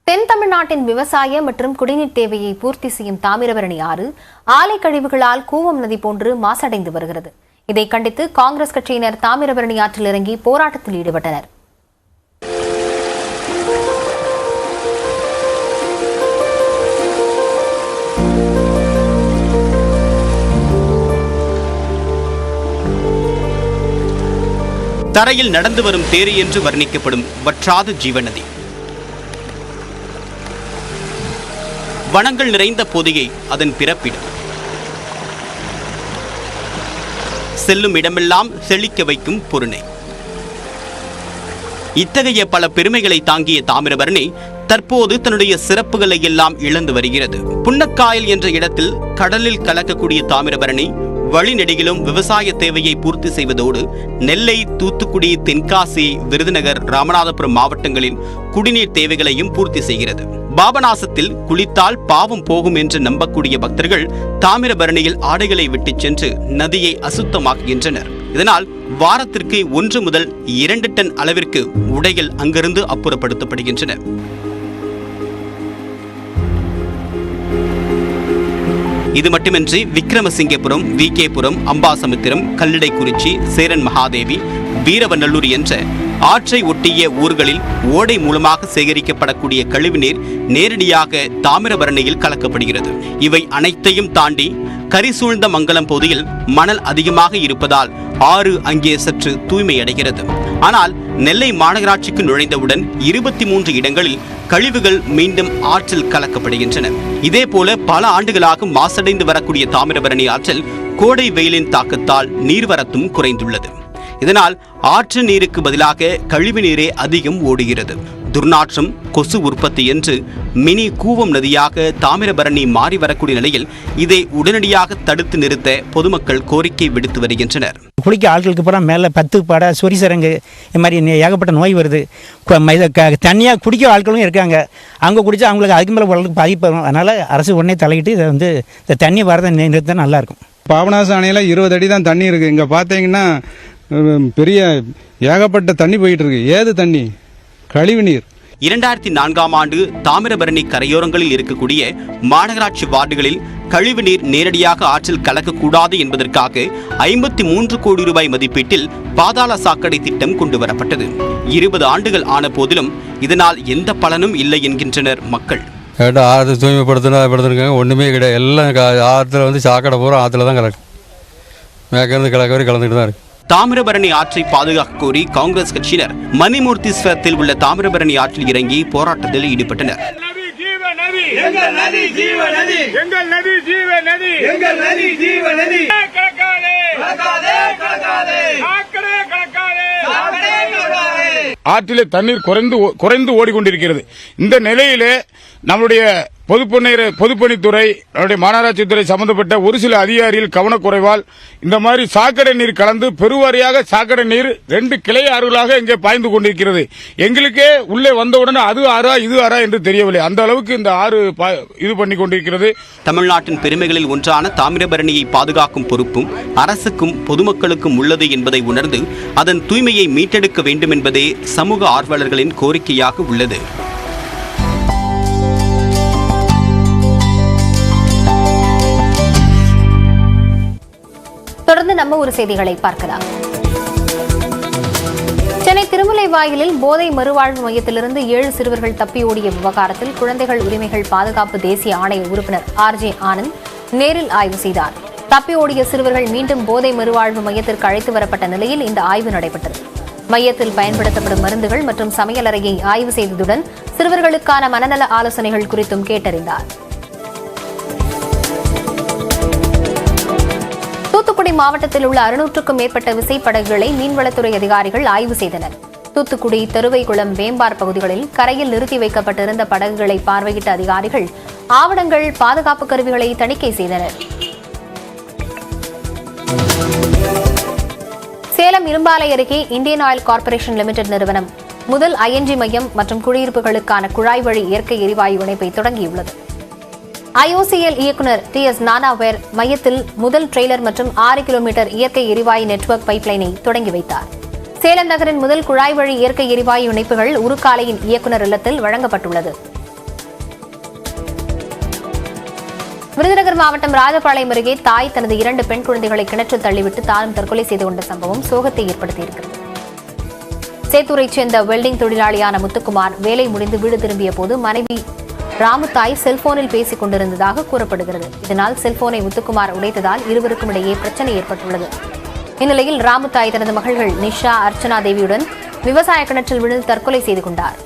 Speaker 1: தென் தமிழ்நாட்டின் விவசாய மற்றும் குடிநீர் தேவையை பூர்த்தி செய்யும் தாமிரபரணி ஆறு ஆலை கழிவுகளால் கூவம் நதி போன்று மாசடைந்து வருகிறது. இதை கண்டித்து காங்கிரஸ் கட்சியினர் தாமிரபரணி ஆற்றில் இறங்கி போராட்டத்தில் ஈடுபட்டனர்.
Speaker 11: தரையில் நடந்து வரும் தேரி என்று வர்ணிக்கப்படும் வற்றாத ஜீவநதி, வனங்கள் நிறைந்த பொதிகை அதன் பிறப்பிடம், செல்லும் இடமெல்லாம் செழிக்க வைக்கும் பொருணை. இத்தகைய பல பெருமைகளை தாங்கிய தாமிரபரணி தற்போது தன்னுடைய சிறப்புகளை எல்லாம் இழந்து வருகிறது. புன்னக்காயல் என்ற இடத்தில் கடலில் கலக்கக்கூடிய தாமிரபரணி வழிநெடுகிலும் விவசாய தேவையை பூர்த்தி செய்வதோடு நெல்லை, தூத்துக்குடி, தென்காசி, விருதுநகர், ராமநாதபுரம் மாவட்டங்களின் குடிநீர் தேவைகளையும் பூர்த்தி செய்கிறது. பாபநாசத்தில் குளித்தால் பாவம் போகும் என்று நம்பக்கூடிய பக்தர்கள் தாமிரபரணியில் ஆடைகளை விட்டுச் சென்று நதியை அசுத்தமாக்குகின்றனர். இதனால் வாரத்திற்கு 1 முதல் 2 டன் அளவிற்கு உடைகள் அங்கிருந்து அப்புறப்படுத்தப்படுகின்றன. இது மட்டுமின்றி விக்ரமசிங்கபுரம், விகேபுரம், அம்பாசமுத்திரம், கல்லிடைக்குறிச்சி, சேரன் மகாதேவி, வீரவநல்லூர் என்ற ஆற்றை ஒட்டிய ஊர்களில் ஓடை மூலமாக சேகரிக்கப்படக்கூடிய கழிவுநீர் நேரடியாக தாமிரபரணியில் கலக்கப்படுகிறது. இவை அனைத்தையும் தாண்டி கரிசூழ்ந்த மங்கலம் பகுதியில் மணல் அதிகமாக இருப்பதால் ஆறு அங்கே சற்று தூய்மையடைகிறது. ஆனால் நெல்லை மாநகராட்சிக்கு நுழைந்தவுடன் 23 இடங்களில் கழிவுகள் மீண்டும் ஆற்றில் கலக்கப்படுகின்றன. இதேபோல பல ஆண்டுகளாக மாசடைந்து வரக்கூடிய தாமிரபரணி ஆற்றில் கோடை வெயிலின் தாக்கத்தால் நீர்வரத்தும் குறைந்துள்ளது. இதனால் ஆற்று நீருக்கு பதிலாக கழிவு நீரே அதிகம் ஓடுகிறது. துர்நாற்றம், கொசு உற்பத்தி என்று மினி கூவம் நதியாக தாமிரபரணி மாறி வரக்கூடிய நிலையில் இதை உடனடியாக தடுத்து நிறுத்த பொதுமக்கள் கோரிக்கை விடுத்து வருகின்றனர்.
Speaker 12: குளிக்க ஆட்களுக்கு பூரா மேலே 10 படை, சொரிசரங்கு, இது மாதிரி ஏகப்பட்ட நோய் வருது. தண்ணியாக குடிக்க ஆட்களும் இருக்காங்க. அங்கே குடித்தா அவங்களுக்கு அதுக்கு மேலே உடலுக்கு பாதிப்பு வரும். அதனால் அரசு உடனே தலையிட்டு இதை இந்த தண்ணி வரதை நிறுத்த நல்லாயிருக்கும்.
Speaker 13: பாபநாசம் அணையில் 20 அடி தான் தண்ணி இருக்குது. இங்கே பார்த்தீங்கன்னா பெரிய ஏகப்பட்ட தண்ணி போயிட்டு இருக்கு. ஏது தண்ணி? கழிவு நீர்.
Speaker 11: 2004ஆம் ஆண்டு தாமிரபரணி கரையோரங்களில் இருக்கக்கூடிய மாநகராட்சி வார்டுகளில் கழிவு நீர் நேரடியாக ஆற்றில் கலக்கக்கூடாது என்பதற்காக 53 கோடி ரூபாய் மதிப்பீட்டில் பாதாள சாக்கடை திட்டம் கொண்டு வரப்பட்டது. 20 ஆண்டுகள் ஆன போதிலும் இதனால் எந்த பலனும் இல்லை என்கின்றனர் மக்கள்.
Speaker 14: ஆற்று தூய்மைப்படுத்திருக்காங்க, ஒன்றுமே கிடையாது. எல்லாம் ஆற்றுல சாக்கடை பூரா ஆற்றுல தான் கலக்கும். மேற்கிருந்து கிழக்கு வரை கலந்துட்டு தான் இருக்கு.
Speaker 11: தாமிரபரணி ஆற்றை பாதுகாக்க கோரி காங்கிரஸ் கட்சியினர் மணிமூர்த்தீஸ்வரத்தில் உள்ள தாமிரபரணி ஆற்றில் இறங்கி போராட்டத்தில் ஈடுபட்டனர்.
Speaker 15: ஆற்றிலே தண்ணீர் குறைந்து ஓடிக்கொண்டிருக்கிறது. இந்த நிலையிலே நம்முடைய பொதுப்பணித்துறை மாநகராட்சித்துறை சம்பந்தப்பட்ட ஒரு சில அதிகாரிகள் கவனக்குறைவால் இந்த மாதிரி சாக்கடை நீர் கலந்து பெருவாரியாக சாக்கடை நீர் 2 கிளை ஆறுகளாக இங்கே பாய்ந்து கொண்டிருக்கிறது. எங்களுக்கே உள்ளே வந்தவுடன் அது ஆறா இது ஆறா என்று தெரியவில்லை. அந்த அளவுக்கு இந்த ஆறு இது பண்ணி கொண்டிருக்கிறது.
Speaker 11: தமிழ்நாட்டின் பெருமைகளில் ஒன்றான தாமிரபரணியை பாதுகாக்கும் பொறுப்பும் அரசுக்கும் பொதுமக்களுக்கும் உள்ளது என்பதை உணர்ந்து அதன் தூய்மையை மீட்டெடுக்க வேண்டும் என்பதே சமூக ஆர்வலர்களின் கோரிக்கையாக உள்ளது.
Speaker 1: தொடர்ந்து நம்ம ஒரு செய்திகளை பார்க்கலாம். சென்னை திருமுல்லைவாயிலில் போதை மறுவாழ்வு மையத்திலிருந்து 7 சிறுவர்கள் தப்பியோடிய விவகாரத்தில் குழந்தைகள் உரிமைகள் பாதுகாப்பு தேசிய ஆணைய உறுப்பினர் RJ ஆனந்த் நேரில் ஆய்வு செய்தார். தப்பியோடிய சிறுவர்கள் மீண்டும் போதை மறுவாழ்வு மையத்திற்கு அழைத்து வரப்பட்ட நிலையில் இந்த ஆய்வு நடைபெற்றது. மையத்தில் பயன்படுத்தப்படும் மருந்துகள் மற்றும் சமையலறையை ஆய்வு செய்ததுடன் சிறுவர்களுக்கான மனநல ஆலோசனைகள் குறித்தும் கேட்டறிந்தார். தூத்துக்குடி மாவட்டத்தில் உள்ள 600க்கும் மேற்பட்ட விசைப்படகுகளை மீன்வளத்துறை அதிகாரிகள் ஆய்வு செய்தனர். தூத்துக்குடி தருவைக்குளம் வேம்பார் பகுதிகளில் கரையில் நிறுத்தி வைக்கப்பட்டிருந்த படகுகளை பார்வையிட்ட அதிகாரிகள் ஆவணங்கள் பாதுகாப்பு கருவிகளை தணிக்கை செய்தனர். சேலம் இரும்பாலை அருகே இந்தியன் ஆயில் கார்ப்பரேஷன் லிமிடெட் நிறுவனம் முதல் ING மையம் மற்றும் குடியிருப்புகளுக்கான குழாய் வழி இயற்கை எரிவாயு இணைப்பை தொடங்கியுள்ளது. IOCL இயக்குநர் TS நானாவேர் மையத்தில் முதல் ட்ரெய்லர் மற்றும் 6 கிலோமீட்டர் இயற்கை எரிவாயு நெட்வொர்க் பைப்லைனை தொடங்கி வைத்தார். சேலம் நகரின் முதல் குழாய் வழி இயற்கை எரிவாயு இணைப்புகள் உருக்காலையின் இயக்குநர் இல்லத்தில் வழங்கப்பட்டுள்ளது. விருதுநகர் மாவட்டம் ராஜபாளையம் அருகே தாய் தனது 2 பெண் குழந்தைகளை கிணற்றில் தள்ளிவிட்டு தானும் தற்கொலை செய்து கொண்ட சம்பவம் சோகத்தை ஏற்படுத்தியிருக்கிறது. சேத்தூரைச் சேர்ந்த வெல்டிங் தொழிலாளியான முத்துக்குமார் வேலை முடிந்து வீடு திரும்பிய போது மனைவி ராமுத்தாய் செல்போனில் பேசிக் கொண்டிருந்ததாக கூறப்படுகிறது. இதனால் செல்போனை முத்துக்குமார் உடைத்ததால் இருவருக்கும் இடையே பிரச்சனை ஏற்பட்டுள்ளது. இந்நிலையில் ராமுத்தாய் தனது மகள்கள் நிஷா அர்ச்சனா தேவியுடன் விவசாய கிணற்றில் விழுந்து தற்கொலை செய்து கொண்டார்.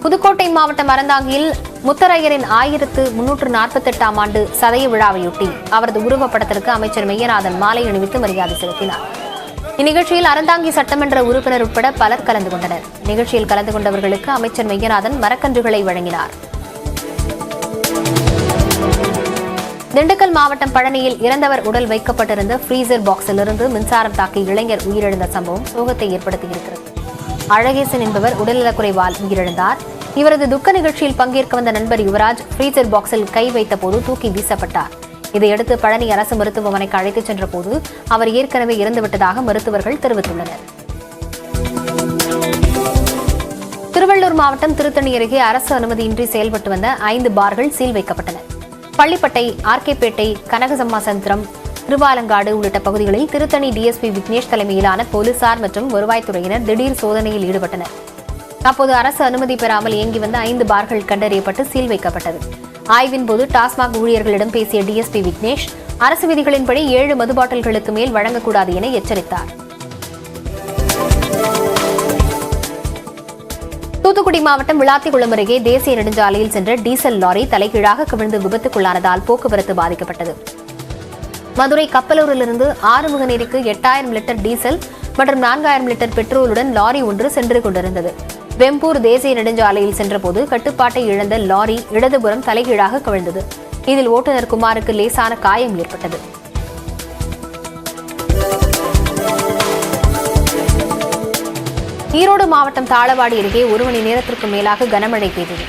Speaker 1: புதுக்கோட்டை மாவட்டம் அறந்தாங்கியில் முத்தரையரின் 1348ஆம் ஆண்டு சதய விழாவையொட்டி அவரது உருவப்படத்திற்கு அமைச்சர் மெய்யநாதன் மாலை அணிவித்து மரியாதை செலுத்தினார். இந்நிகழ்ச்சியில் அறந்தாங்கி சட்டமன்ற உறுப்பினர் உட்பட பலர் கலந்து கொண்டனர். நிகழ்ச்சியில் கலந்து கொண்டவர்களுக்கு அமைச்சர் மெய்யநாதன் மரக்கன்றுகளை வழங்கினார். திண்டுக்கல் மாவட்டம் பழனியில் இறந்தவர் உடல் வைக்கப்பட்டிருந்த ஃப்ரீசர் பாக்ஸிலிருந்து மின்சாரம் தாக்கி இளைஞர் உயிரிழந்த சம்பவம் சோகத்தை ஏற்படுத்தியிருக்கிறது. அழகேசன் என்பவர் உடல்நலக்குறைவால் உயிரிழந்தார். இவரது துக்க நிகழ்ச்சியில் பங்கேற்க வந்த நண்பர் யுவராஜ் ஃப்ரீசர் பாக்ஸில் கை வைத்த போது தூக்கி வீசப்பட்டார். இதையடுத்து பழனி அரசு மருத்துவமனைக்கு அழைத்துச் சென்ற போது அவர் ஏற்கனவே இறந்துவிட்டதாக மருத்துவர்கள் தெரிவித்துள்ளனர். திருவள்ளூர் மாவட்டம் திருத்தணி அருகே அரசு அனுமதியின்றி செயல்பட்டு வந்த 5 பார்கள் சீல் வைக்கப்பட்டன. பள்ளிப்பட்டை, ஆர்கேபேட்டை, கனகசம்மா சந்திரம், திருவாலங்காடு உள்ளிட்ட பகுதிகளில் திருத்தணி DSP விக்னேஷ் தலைமையிலான போலீசார் மற்றும் வருவாய்த்துறையினர் திடீர் சோதனையில் ஈடுபட்டனர். அப்போது அரசு அனுமதி பெறாமல் இயங்கி வந்த 5 பார்கள் கண்டறியப்பட்டு சீல் வைக்கப்பட்டது. ஆய்வின் போது டாஸ்மாக் ஊழியர்களிடம் பேசிய DSP விக்னேஷ் அரசு விதிகளின்படி 7 மது பாட்டில்களுக்கு மேல் வழங்கக்கூடாது என எச்சரித்தார். தூத்துக்குடி மாவட்டம் விளாத்திக்குளம் அருகே தேசிய நெடுஞ்சாலையில் சென்ற டீசல் லாரி தலைகீழாக கவிழ்ந்து விபத்துக்குள்ளானதால் போக்குவரத்து பாதிக்கப்பட்டது. மதுரை கப்பலூரிலிருந்து ஆறுமுகநேரிக்கு 8000 லிட்டர் டீசல் மற்றும் 4000 லிட்டர் பெட்ரோலுடன் லாரி ஒன்று சென்று கொண்டிருந்தது. வெம்பூர் தேசிய நெடுஞ்சாலையில் சென்றபோது கட்டுப்பாட்டை இழந்த லாரி இடதுபுறம் தலைகீழாக கவிழ்ந்தது. இதில் ஓட்டுநர் குமாருக்கு லேசான காயம் ஏற்பட்டது. ஈரோடு மாவட்டம் தாளவாடி அருகே 1 மணி நேரத்திற்கு மேலாக கனமழை பெய்தது.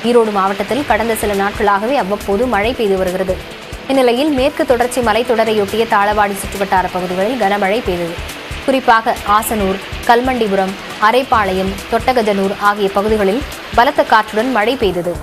Speaker 1: ஈரோடு மாவட்டத்தில் கடந்த சில நாட்களாகவே அவ்வப்போது மழை பெய்து வருகிறது. இந்நிலையில் மேற்கு தொடர்ச்சி மலைத்தொடரையொட்டிய தாளவாடி சுற்றுவட்டார பகுதிகளில் கனமழை பெய்தது. குறிப்பாக ஆசனூர், கல்மண்டிபுரம், அரைப்பாளையம், தொட்டகஜனூர் ஆகிய பகுதிகளில் பலத்த காற்றுடன் மழை பெய்தது.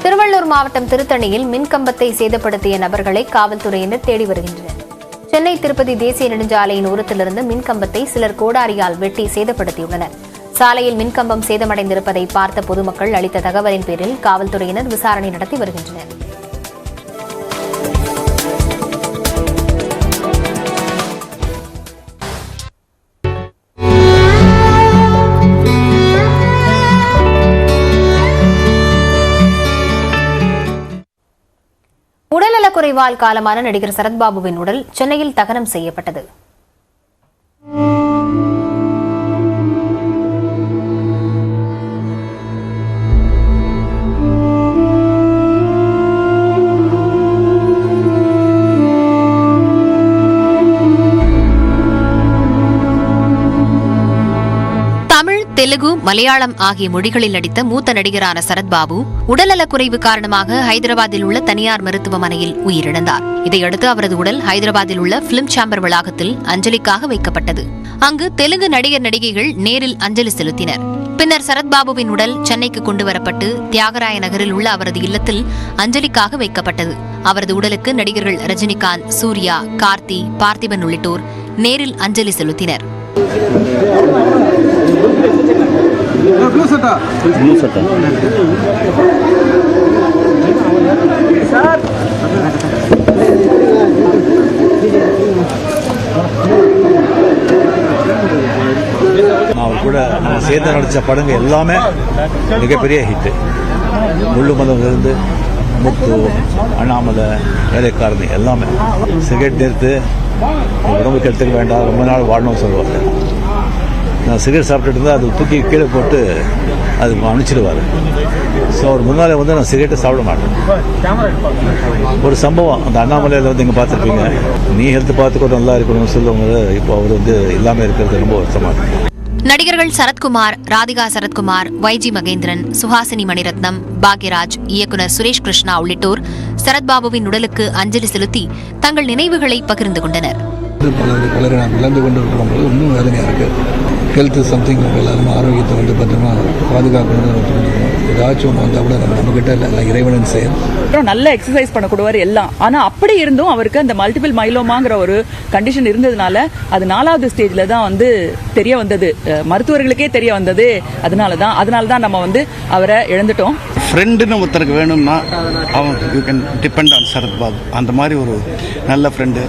Speaker 1: திருவள்ளூர் மாவட்டம் திருத்தணியில் மின்கம்பத்தை சேதப்படுத்திய நபர்களை காவல்துறையினர் தேடி வருகின்றனர். சென்னை திருப்பதி தேசிய நெடுஞ்சாலையின் ஓரத்திலிருந்து மின்கம்பத்தை சிலர் கோடாரியால் வெட்டி சேதப்படுத்தியுள்ளனர். சாலையில் மின்கம்பம் சேதமடைந்திருப்பதை பார்த்த பொதுமக்கள் அளித்த தகவலின் பேரில் காவல்துறையினர் விசாரணை நடத்தி வருகின்றனர். உடல்நலக்குறைவால் காலமான நடிகர் சரத்பாபுவின் உடல் சென்னையில் தகனம் செய்யப்பட்டது. தமிழ், தெலுங்கு, மலையாளம் ஆகிய மொழிகளில் நடித்த மூத்த நடிகரான சரத்பாபு உடல்நலக்குறைவு காரணமாக ஹைதராபாத்தில் உள்ள தனியார் மருத்துவமனையில் உயிரிழந்தார். இதையடுத்து அவரது உடல் ஹைதராபாத்தில் உள்ள பிலிம் சாம்பர் வளாகத்தில் அஞ்சலிக்காக வைக்கப்பட்டது. அங்கு தெலுங்கு நடிகர் நடிகைகள் நேரில் அஞ்சலி செலுத்தினர். பின்னர் சரத்பாபுவின் உடல் சென்னைக்கு கொண்டுவரப்பட்டு தியாகராய நகரில் உள்ள அவரது இல்லத்தில் அஞ்சலிக்காக வைக்கப்பட்டது. அவரது உடலுக்கு நடிகர்கள் ரஜினிகாந்த், சூர்யா, கார்த்தி, பார்த்திபன் உள்ளிட்டோர் நேரில் அஞ்சலி செலுத்தினர்.
Speaker 16: அவர் கூட நம்ம சேர்ந்து நடித்த படங்கள் எல்லாமே மிகப்பெரிய ஹிட்டு. முள்ளு மதம்லேருந்து முத்து, அண்ணாமலை, வேலைக்காரனி எல்லாமே. சிகரெட் நிறுத்து, உடம்புக்கு எடுத்துக்க வேண்டாம், ரொம்ப நாள் வாழணும்னு சொல்லுவாங்க. நான் சிகரெட் சாப்பிட்டுட்டு இருந்தால் அது தூக்கி கீழே போட்டு அது அனுப்பிச்சிடுவார். ஸோ அவர் முன்னாலே வந்து நான் சிகரெட்டை சாப்பிட மாட்டேன். ஒரு சம்பவம் அந்த அண்ணாமலையில் வந்து இங்கே பார்த்துருப்பீங்க, நீ ஹெல்த் பார்த்துக்கோ நல்லா இருக்கணும்னு சொல்லுவாங்க. இப்போ அவர் வந்து இல்லாமல் இருக்கிறது ரொம்ப வருத்தமாக இருக்கு.
Speaker 1: நடிகர்கள் சரத்குமார், ராதிகா சரத்குமார், வைஜி மகேந்திரன், சுஹாசினி மணிரத்னம், பாக்யராஜ், இயக்குனர் சுரேஷ் கிருஷ்ணா உள்ளிட்டோர் சரத்பாபுவின் உடலுக்கு அஞ்சலி செலுத்தி தங்கள் நினைவுகளை பகிர்ந்து கொண்டனர்.
Speaker 17: பலரை நாம் இழந்து கொண்டு இருக்கும்போது இன்னும் வேதனையாக இருக்குது. ஹெல்த் சம்திங் எல்லாரும் ஆரோக்கியத்தை வந்து பார்த்தோம்னா பாதுகாக்கணும். ஏதாச்சும் ஒன்று வந்தால் கூட நம்மகிட்ட இல்லை, இறைவனின் செயல்.
Speaker 18: நல்ல எக்ஸசைஸ் பண்ணக்கூடுவார் எல்லாம். ஆனால் அப்படி இருந்தும் அவருக்கு அந்த மல்டிபிள் மைலோமாங்கிற ஒரு கண்டிஷன் இருந்ததுனால அது 4வது ஸ்டேஜில் தான் வந்து தெரிய வந்தது, மருத்துவர்களுக்கே தெரிய வந்தது. அதனால தான் நம்ம வந்து அவரை இழந்துட்டோம்.
Speaker 19: ஃப்ரெண்டுன்னு ஒருத்தருக்கு வேணும்னா அவன் you can depend on Sarath Babu. அந்த மாதிரி ஒரு நல்ல ஃப்ரெண்டு.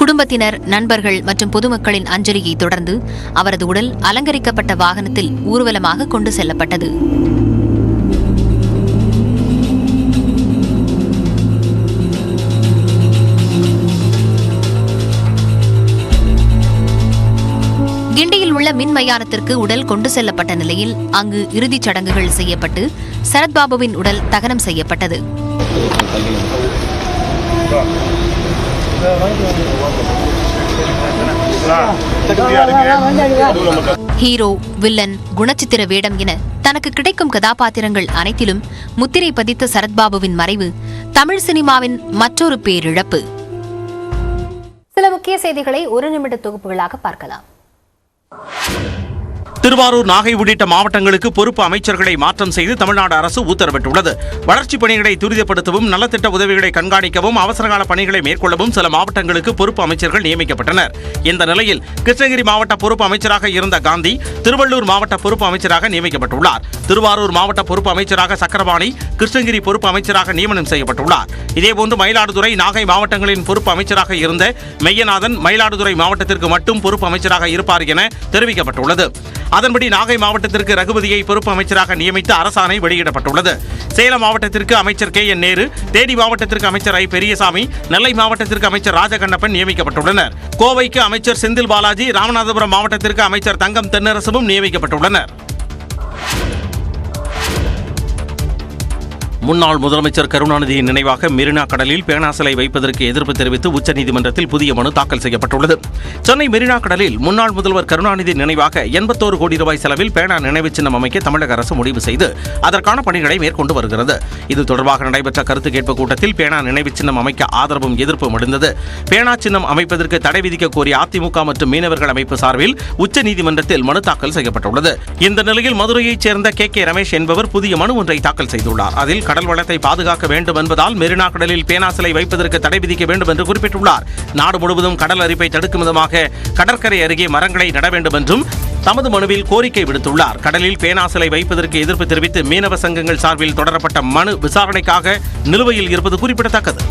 Speaker 1: குடும்பத்தினர், நண்பர்கள் மற்றும் பொதுமக்களின் அஞ்சலியை தொடர்ந்து அவரது உடல் அலங்கரிக்கப்பட்ட வாகனத்தில் ஊர்வலமாக கொண்டு செல்லப்பட்டது. கிண்டியில் உள்ள மின் மயானத்திற்கு உடல் கொண்டு செல்லப்பட்ட நிலையில் அங்கு இறுதிச் சடங்குகள் செய்யப்பட்டு சரத்பாபுவின் உடல் தகனம் செய்யப்பட்டது. ஹீரோ, வில்லன், குணச்சித்திர வேடம் என தனக்கு கிடைக்கும் கதாபாத்திரங்கள் அனைத்திலும் முத்திரை பதித்த சரத்பாபுவின் மறைவு தமிழ் சினிமாவின் மற்றொரு பேரிழப்பு. சில முக்கிய செய்திகளை ஒரு நிமிட தொகுப்புகளாக பார்க்கலாம்.
Speaker 3: திருவாரூர், நாகை உள்ளிட்ட மாவட்டங்களுக்கு பொறுப்பு அமைச்சர்களை மாற்றம் செய்து தமிழ்நாடு அரசு உத்தரவிட்டுள்ளது. வளர்ச்சிப் பணிகளை துரிதப்படுத்தவும், நலத்திட்ட உதவிகளை கண்காணிக்கவும், அவசரகால பணிகளை மேற்கொள்ளவும் சில மாவட்டங்களுக்கு பொறுப்பு அமைச்சர்கள் நியமிக்கப்பட்டனர். இந்த நிலையில் கிருஷ்ணகிரி மாவட்ட பொறுப்பு அமைச்சராக இருந்த காந்தி திருவள்ளூர் மாவட்ட பொறுப்பு அமைச்சராக நியமிக்கப்பட்டுள்ளார். திருவாரூர் மாவட்ட பொறுப்பு அமைச்சராக சக்கரபாணி கிருஷ்ணகிரி பொறுப்பு அமைச்சராக நியமனம் செய்யப்பட்டுள்ளார். இதேபோன்று மயிலாடுதுறை, நாகை மாவட்டங்களின் பொறுப்பு அமைச்சராக இருந்த மெய்யநாதன் மயிலாடுதுறை மாவட்டத்திற்கு மட்டும் பொறுப்பு அமைச்சராக இருப்பார் என தெரிவிக்கப்பட்டுள்ளது. அதன்படி நாகை மாவட்டத்திற்கு ரகுபதியை பொறுப்பு அமைச்சராக நியமித்து அரசாணை வெளியிடப்பட்டுள்ளது. சேலம் மாவட்டத்திற்கு அமைச்சர் கே என் நேரு, தேனி மாவட்டத்திற்கு அமைச்சர் ஐ பெரியசாமி, நெல்லை மாவட்டத்திற்கு அமைச்சர் ராஜகண்ணப்பன் நியமிக்கப்பட்டுள்ளனர். கோவைக்கு அமைச்சர் செந்தில் பாலாஜி, ராமநாதபுரம் மாவட்டத்திற்கு அமைச்சர் தங்கம் தென்னரசும் நியமிக்கப்பட்டுள்ளனர். முன்னாள் முதலமைச்சர் கருணாநிதியின் நினைவாக மெரினா கடலில் பேனா சிலை வைப்பதற்கு எதிர்ப்பு தெரிவித்து உச்சநீதிமன்றத்தில் புதிய மனு தாக்கல் செய்யப்பட்டுள்ளது. சென்னை மெரினா கடலில் முன்னாள் முதல்வர் கருணாநிதி நினைவாக 81 கோடி ரூபாய் செலவில் பேனா நினைவு சின்னம் அமைக்க தமிழக அரசு முடிவு செய்து அதற்கான பணிகளை மேற்கொண்டு வருகிறது. இது தொடர்பாக நடைபெற்ற கருத்து கேட்பு கூட்டத்தில் பேனா நினைவு சின்னம் அமைக்க ஆதரவும் எதிர்ப்பும் எழுந்தது. பேனா சின்னம் அமைப்பதற்கு தடை விதிக்க கோரிய அதிமுக மற்றும் மீனவர்கள் அமைப்பு சார்பில் உச்சநீதிமன்றத்தில் மனு தாக்கல் செய்யப்பட்டுள்ளது. இந்த நிலையில் மதுரையைச் சேர்ந்த கே ரமேஷ் என்பவர் புதிய மனு ஒன்றை தாக்கல் செய்துள்ளார். அதில் கடல் வளத்தை பாதுகாக்க வேண்டும் என்பதால் மெரினா கடலில் பேனா சிலை வைப்பதற்கு தடை விதிக்க வேண்டும் என்று குறிப்பிட்டுள்ளார். நாடு முழுவதும் கடல் அரிப்பை தடுக்கும் விதமாக கடற்கரை அருகே மரங்களை நட வேண்டும் என்றும் தமது மனுவில் கோரிக்கை விடுத்துள்ளார். கடலில் பேனா சிலை வைப்பதற்கு எதிர்ப்பு தெரிவித்து மீனவ சங்கங்கள் சார்பில் தொடரப்பட்ட மனு விசாரணைக்காக நிலுவையில் இருப்பது குறிப்பிடத்தக்கது.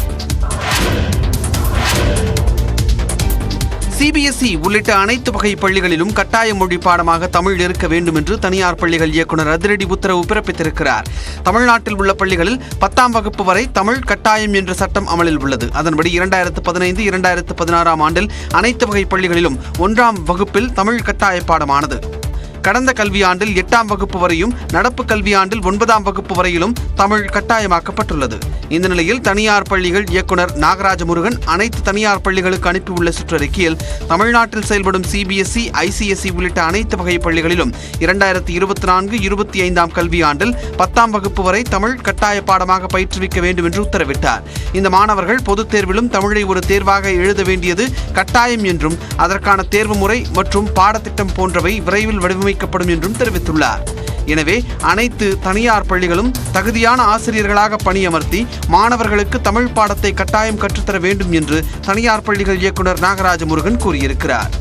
Speaker 10: சிபிஎஸ்இ உள்ளிட்ட அனைத்து வகை பள்ளிகளிலும் கட்டாய மொழி பாடமாக தமிழ் இருக்க வேண்டும் என்று தனியார் பள்ளிகள் இயக்குநர் அதிரடி உத்தரவு பிறப்பித்திருக்கிறார். தமிழ்நாட்டில் உள்ள பள்ளிகளில் 10ஆம் வகுப்பு வரை தமிழ் கட்டாயம் என்ற சட்டம் அமலில் உள்ளது. அதன்படி 2015, 2016 ஆண்டில் அனைத்து வகை பள்ளிகளிலும் 1ஆம் வகுப்பில் தமிழ் கட்டாய பாடமானது. கடந்த கல்வியாண்டில் 8ஆம் வகுப்பு வரையும் நடப்பு கல்வியாண்டில் 9ஆம் வகுப்பு வரையிலும் தமிழ் கட்டாயமாக்கப்பட்டுள்ளது. இந்த நிலையில் தனியார் பள்ளிகள் இயக்குநர் நாகராஜ முருகன் அனைத்து தனியார் பள்ளிகளுக்கு அனுப்பியுள்ள சுற்றறிக்கையில் தமிழ்நாட்டில் செயல்படும் சிபிஎஸ்இ, ஐசிஎஸ்இ உள்ளிட்ட அனைத்து வகை பள்ளிகளிலும் 2024-25ஆம் கல்வியாண்டில் 10ஆம் வகுப்பு வரை தமிழ் கட்டாய பாடமாக பயிற்றுவிக்க வேண்டும் என்று உத்தரவிட்டார். இந்த மாணவர்கள் பொதுத் தேர்விலும் தமிழை ஒரு தேர்வாக எழுத வேண்டியது கட்டாயம் என்றும் அதற்கான தேர்வு முறை மற்றும் பாடத்திட்டம் போன்றவை விரைவில் வடிவமைக்கப்படும் என்றும் தெரிவித்துள்ளார். எனவே அனைத்து தனியார் பள்ளிகளும் தகுதியான ஆசிரியர்களாக பணியமர்த்தி மாணவர்களுக்கு தமிழ் பாடத்தை கட்டாயம் கற்றுத்தர வேண்டும் என்று தனியார் பள்ளிகள் இயக்குநர் நாகராஜ முருகன் கூறியிருக்கிறார்.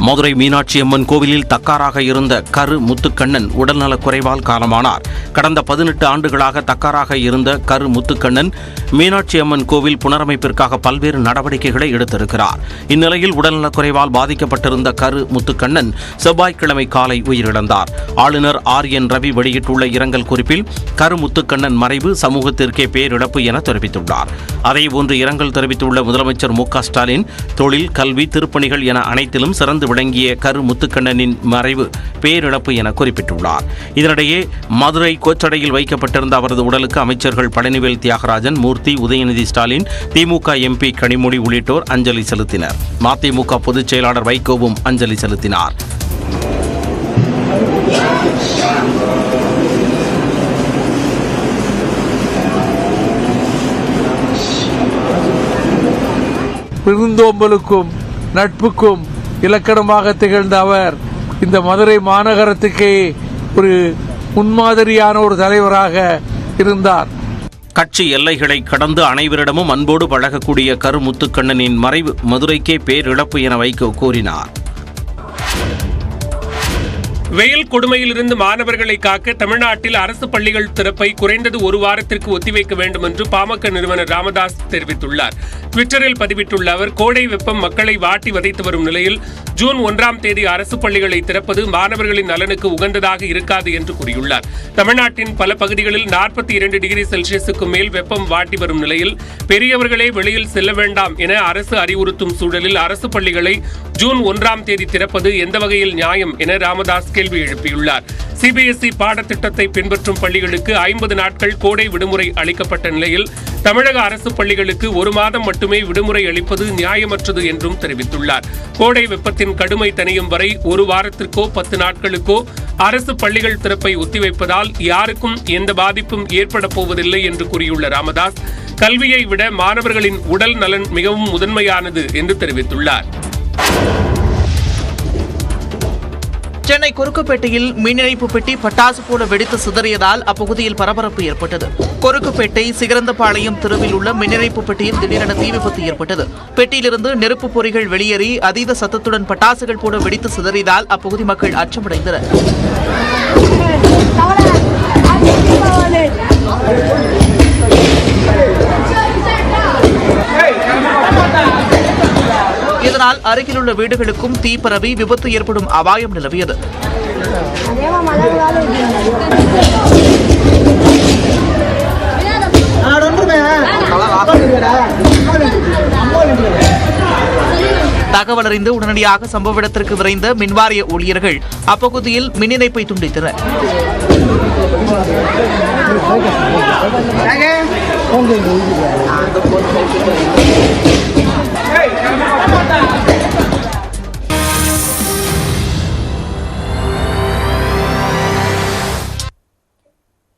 Speaker 3: மதுரை மீனாட்சி அம்மன் கோவிலில் தக்காராக இருந்த கரு முத்துக்கண்ணன் உடல்நலக் குறைவால் காலமானார். கடந்த 18 ஆண்டுகளாக தக்காராக இருந்த கரு முத்துக்கண்ணன் மீனாட்சி அம்மன் கோவில் புனரமைப்பிற்காக பல்வேறு நடவடிக்கைகளை எடுத்திருக்கிறார். இந்நிலையில் உடல்நலக் குறைவால் பாதிக்கப்பட்டிருந்த கரு முத்துக்கண்ணன் செவ்வாய்க்கிழமை காலை உயிரிழந்தார். ஆளுநர் RN ரவி வெளியிட்டுள்ள இரங்கல் குறிப்பில் கரு முத்துக்கண்ணன் மறைவு சமூகத்திற்கே பேரிழப்பு என தெரிவித்துள்ளார். அதேபோன்று இரங்கல் தெரிவித்துள்ள முதலமைச்சர் MK ஸ்டாலின் தொழில், கல்வி, திருப்பணிகள் என அனைத்திலும் சிறந்து விளங்கிய கரு முத்துக்கண்ணனின் மறைவு பேரிழப்பு என குறிப்பிட்டுள்ளார். இதனிடையே மதுரை கோச்சடையில் வைக்கப்பட்டிருந்த அவரது உடலுக்கு அமைச்சர்கள் பழனிவேல் தியாகராஜன், மூர்த்தி, உதயநிதி ஸ்டாலின், திமுக MP கனிமொழி உள்ளிட்டோர் அஞ்சலி செலுத்தினர். மதிமுக பொதுச் செயலாளர் வைகோவும் அஞ்சலி செலுத்தினார்.
Speaker 20: விருந்தோம்பலுக்கும் நட்புக்கும் இலக்கணமாக திகழ்ந்த அவர் இந்த மதுரை மாநகரத்துக்கே ஒரு முன்மாதிரியான ஒரு தலைவராக இருந்தார்.
Speaker 3: கட்சி எல்லைகளை கடந்து அனைவரிடமும் அன்போடு பழகக்கூடிய கரு முத்துக்கண்ணனின் மறைவு மதுரைக்கே பேரிழப்பு என வைகோ கூறினார்.
Speaker 21: வெயில் கொடுமையிலிருந்து மாணவர்களை காக்க தமிழ்நாட்டில் அரசு பள்ளிகள் திறப்பை குறைந்தது ஒரு வாரத்திற்கு ஒத்திவைக்க வேண்டும் என்று பாமக நிறுவனர் ராமதாஸ் தெரிவித்துள்ளார். ட்விட்டரில் பதிவிட்டுள்ள அவர், கோடை வெப்பம் மக்களை வாட்டி வதைத்து வரும் நிலையில் ஜூன் 1ஆம் தேதி அரசு பள்ளிகளை திறப்பது மாணவர்களின் நலனுக்கு உகந்ததாக இருக்காது என்று கூறியுள்ளார். தமிழ்நாட்டின் பல பகுதிகளில் 42 டிகிரி செல்சியஸுக்கு மேல் வெப்பம் வாட்டி வரும் நிலையில் பெரியவர்களே வெளியில் செல்ல வேண்டாம் என அரசு அறிவுறுத்தும் சூழலில் அரசு பள்ளிகளை ஜூன் 1ஆம் தேதி திறப்பது எந்த வகையில் நியாயம் என ராமதாஸ் கேள்வி எழுப்பியுள்ளார். சிபிஎஸ்இ பாடத்திட்டத்தை பின்பற்றும் பள்ளிகளுக்கு 50 நாட்கள் கோடை விடுமுறை அளிக்கப்பட்ட நிலையில் தமிழக அரசு பள்ளிகளுக்கு 1 மாதம் மட்டுமே விடுமுறை அளிப்பது நியாயமற்றது என்றும் தெரிவித்துள்ளார். கோடை வெப்பத்தின் கடுமை தணியும் வரை 1 வாரத்திற்கோ 10 நாட்களுக்கோ அரசு பள்ளிகள் திறப்பை ஒத்திவைப்பதால் யாருக்கும் எந்த பாதிப்பும் ஏற்பட போவதில்லை என்று கூறியுள்ள ராமதாஸ், கல்வியை விட மாணவர்களின் உடல் நலன் மிகவும் முதன்மையானது என்று தெரிவித்துள்ளார்.
Speaker 6: சென்னை குறுக்குப்பேட்டையில் மின் இணைப்பு பெட்டி பட்டாசு போல வெடித்து சிதறியதால் அப்பகுதியில் பரபரப்பு ஏற்பட்டது. குறுக்குப்பேட்டை சிகரந்தபாளையம் தெருவில் உள்ள மின் இணைப்பு பெட்டியில் திடீரென தீ விபத்து ஏற்பட்டது. பெட்டியிலிருந்து நெருப்பு பொறிகள் வெளியேறி அதீத சத்தத்துடன் பட்டாசுகள் போல வெடித்து சிதறியதால் அப்பகுதி மக்கள் அச்சமடைந்தனர். இதனால் அருகிலுள்ள வீடுகளுக்கும் தீ பரவி விபத்து ஏற்படும் அபாயம் நிலவியது. தகவல் அறிந்து உடனடியாக சம்பவ இடத்திற்கு விரைந்த மின்வாரிய ஊழியர்கள் அப்பகுதியில் மின் இணைப்பை துண்டித்தனர்.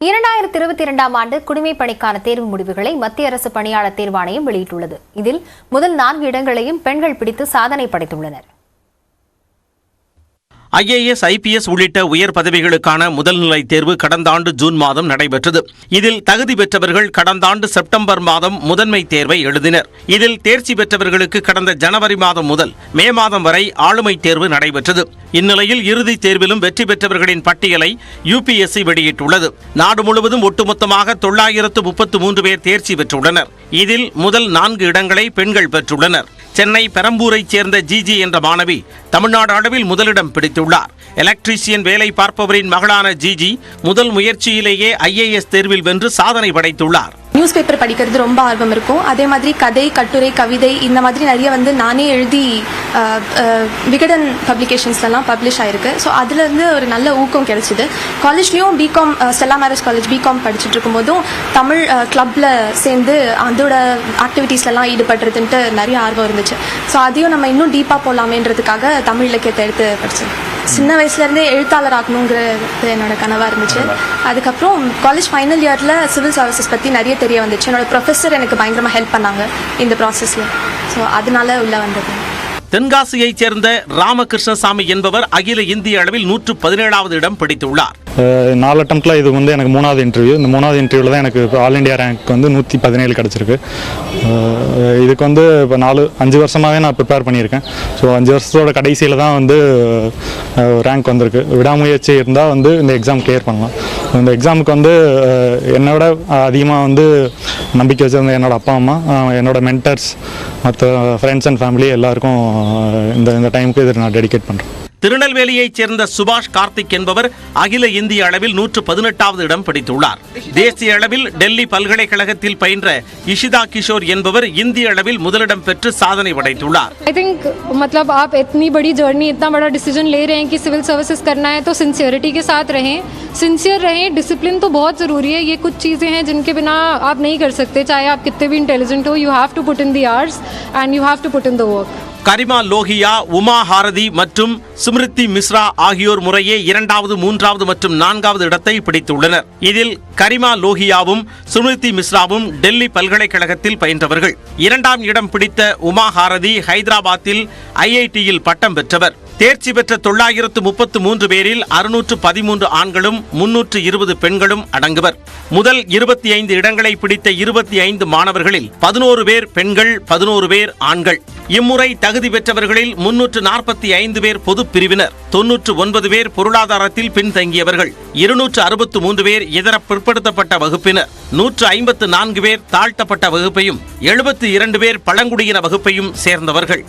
Speaker 1: இரண்டாயிரத்தி 22ஆம் ஆண்டு குடிமைப் பணிக்கான தேர்வு முடிவுகளை மத்திய அரசு பணியாளர் தேர்வாணையம் வெளியிட்டுள்ளது. இதில் முதல் 4 இடங்களையும் பெண்கள் பிடித்து சாதனை படைத்துள்ளனர்.
Speaker 3: IAS, IPS உள்ளிட்ட உயர் பதவிகளுக்கான முதல்நிலை தேர்வு கடந்த ஆண்டு ஜூன் மாதம் நடைபெற்றது. இதில் தகுதி பெற்றவர்கள் கடந்த ஆண்டு செப்டம்பர் மாதம் முதன்மை தேர்வை எழுதினர். இதில் தேர்ச்சி பெற்றவர்களுக்கு கடந்த ஜனவரி மாதம் முதல் மே மாதம் வரை ஆளுமை தேர்வு நடைபெற்றது. இந்நிலையில் இறுதித் தேர்விலும் வெற்றி பெற்றவர்களின் பட்டியலை UPSC வெளியிட்டுள்ளது. நாடு முழுவதும் ஒட்டுமொத்தமாக 933 பேர் தேர்ச்சி பெற்றுள்ளனர். இதில் முதல் 4 இடங்களை பெண்கள் பெற்றுள்ளனர். சென்னை பெரம்பூரைச் சேர்ந்த ஜிஜி என்ற மாணவி தமிழ்நாடு அளவில் முதலிடம் பிடித்துள்ளார். எலக்ட்ரீஷியன் வேலை பார்ப்பவரின் மகளான ஜிஜி முதல் முயற்சியிலேயே IAS தேர்வில் வென்று சாதனை படைத்துள்ளார்.
Speaker 4: நியூஸ் பேப்பர் படிக்கிறது ரொம்ப ஆர்வம் இருக்கும். அதே மாதிரி கதை, கட்டுரை, கவிதை இந்த மாதிரி நிறைய நானே எழுதி விகடன் பப்ளிகேஷன்ஸ்லாம் பப்ளிஷ் ஆயிருக்கு. ஸோ அதுலேருந்து ஒரு நல்ல ஊக்கம் கிடைச்சிது. காலேஜ்லேயும் B Com, Stella Maris college B Com படிச்சுட்டு இருக்கும்போதும் தமிழ் கிளப்பில் சேர்ந்து அதோட ஆக்டிவிட்டீஸ்லாம் ஈடுபடுறதுன்ட்டு நிறைய ஆர்வம் இருந்துச்சு. ஸோ அதையும் நம்ம இன்னும் டீப்பாக போகலாமேன்றதுக்காக தமிழ் இலக்கியத்தை எடுத்து படித்தேன். சின்ன வயசுலேருந்தே எழுத்தாளர் ஆகணுங்கிறது என்னோட கனவாக இருந்துச்சு. அதுக்கப்புறம் காலேஜ் ஃபைனல் இயரில் சிவில் சர்வீசஸ் பற்றி நிறைய தெரிய வந்துச்சு. என்னோட ப்ரொஃபஸர் எனக்கு பயங்கரமாக ஹெல்ப் பண்ணாங்க இந்த ப்ராசஸில். ஸோ அதனால உள்ள வந்தது.
Speaker 3: தென்காசியைச் சேர்ந்த ராமகிருஷ்ணசாமி என்பவர் அகில இந்திய அளவில் 117வது இடம் பிடித்துள்ளார்.
Speaker 22: 4 அட்டம்ப்டில் இது எனக்கு 3வது இன்டர்வியூ. இந்த 3வது இன்டர்வியூவில் தான் எனக்கு ஆல் இண்டியா ரேங்க் 117 கிடச்சிருக்கு. இதுக்கு இப்போ 5 வருஷமாகவே நான் ப்ரிப்பேர் பண்ணியிருக்கேன். ஸோ 5 வருஷத்தோட கடைசியில் தான் ரேங்க் வந்திருக்கு. விடாமுயற்சி இருந்தால் இந்த எக்ஸாம் கிளியர் பண்ணலாம். இந்த எக்ஸாமுக்கு என்னோட அதிகமாக நம்பிக்கை வச்சிருந்த என்னோட அப்பா அம்மா, என்னோட மென்டர்ஸ், மற்ற ஃப்ரெண்ட்ஸ் அண்ட் ஃபேமிலி எல்லாருக்கும் இந்த டைமுக்கு இதை நான் டெடிகேட் பண்ணுறேன்.
Speaker 3: திருநெல்வேலியைச் சேர்ந்த சுபாஷ் கார்த்திக் என்பவர் அகில இந்திய அளவில் 118வது இடம் பிடித்துள்ளார். தேசிய அளவில் டெல்லி பல்கலைக்கழகத்தில் பயின்ற இஷிதா கிஷோர் என்பவர் இந்திய அளவில் முதலிடம் பெற்று சாதனை படைத்துள்ளார்.
Speaker 23: I think मतलब आप इतनी बड़ी जर्नी, इतना बड़ा डिसीजन ले रहे हैं कि सिविल सर्विसेज करना है, तो सिंसियरिटी के साथ रहें, सिंसियर रहें. डिसिप्लिन तो बहुत ज़रूरी है. ये कुछ चीज़ें हैं जिनके बिना आप नहीं कर सकते. चाहे आप कितने भी इंटेलिजेंट हो, you have to put in the hours and you have to put in the work.
Speaker 3: கரிமா லோஹியா, உமா ஹாரதி மற்றும் ஸ்மிருதி மிஸ்ரா ஆகியோர் முறையே 2வது, 3வது மற்றும் 4வது இடத்தை பிடித்துள்ளனர். இதில் கரிமா லோஹியாவும் ஸ்மிருதி மிஸ்ராவும் டெல்லி பல்கலைக்கழகத்தில் பயின்றவர்கள். 2ஆம் இடம் பிடித்த உமா ஹாரதி ஹைதராபாத்தில் IITயில் பட்டம் பெற்றவர். தேர்ச்சி பெற்ற 933 பேரில் 613 ஆண்களும் 320 பெண்களும் அடங்குவர். முதல் 25 இடங்களை பிடித்த 25 மாணவர்களில் 11 பேர் பெண்கள், 11 பேர் ஆண்கள். இம்முறை தகுதி பெற்றவர்களில் 345 பேர் பொதுப் பிரிவினர், 99 பேர் பொருளாதாரத்தில் பின்தங்கியவர்கள், 263 பேர் இதர பிற்படுத்தப்பட்ட வகுப்பினர், 154 பேர் தாழ்த்தப்பட்ட வகுப்பையும், 72 பேர் பழங்குடியின வகுப்பையும் சேர்ந்தவர்கள்.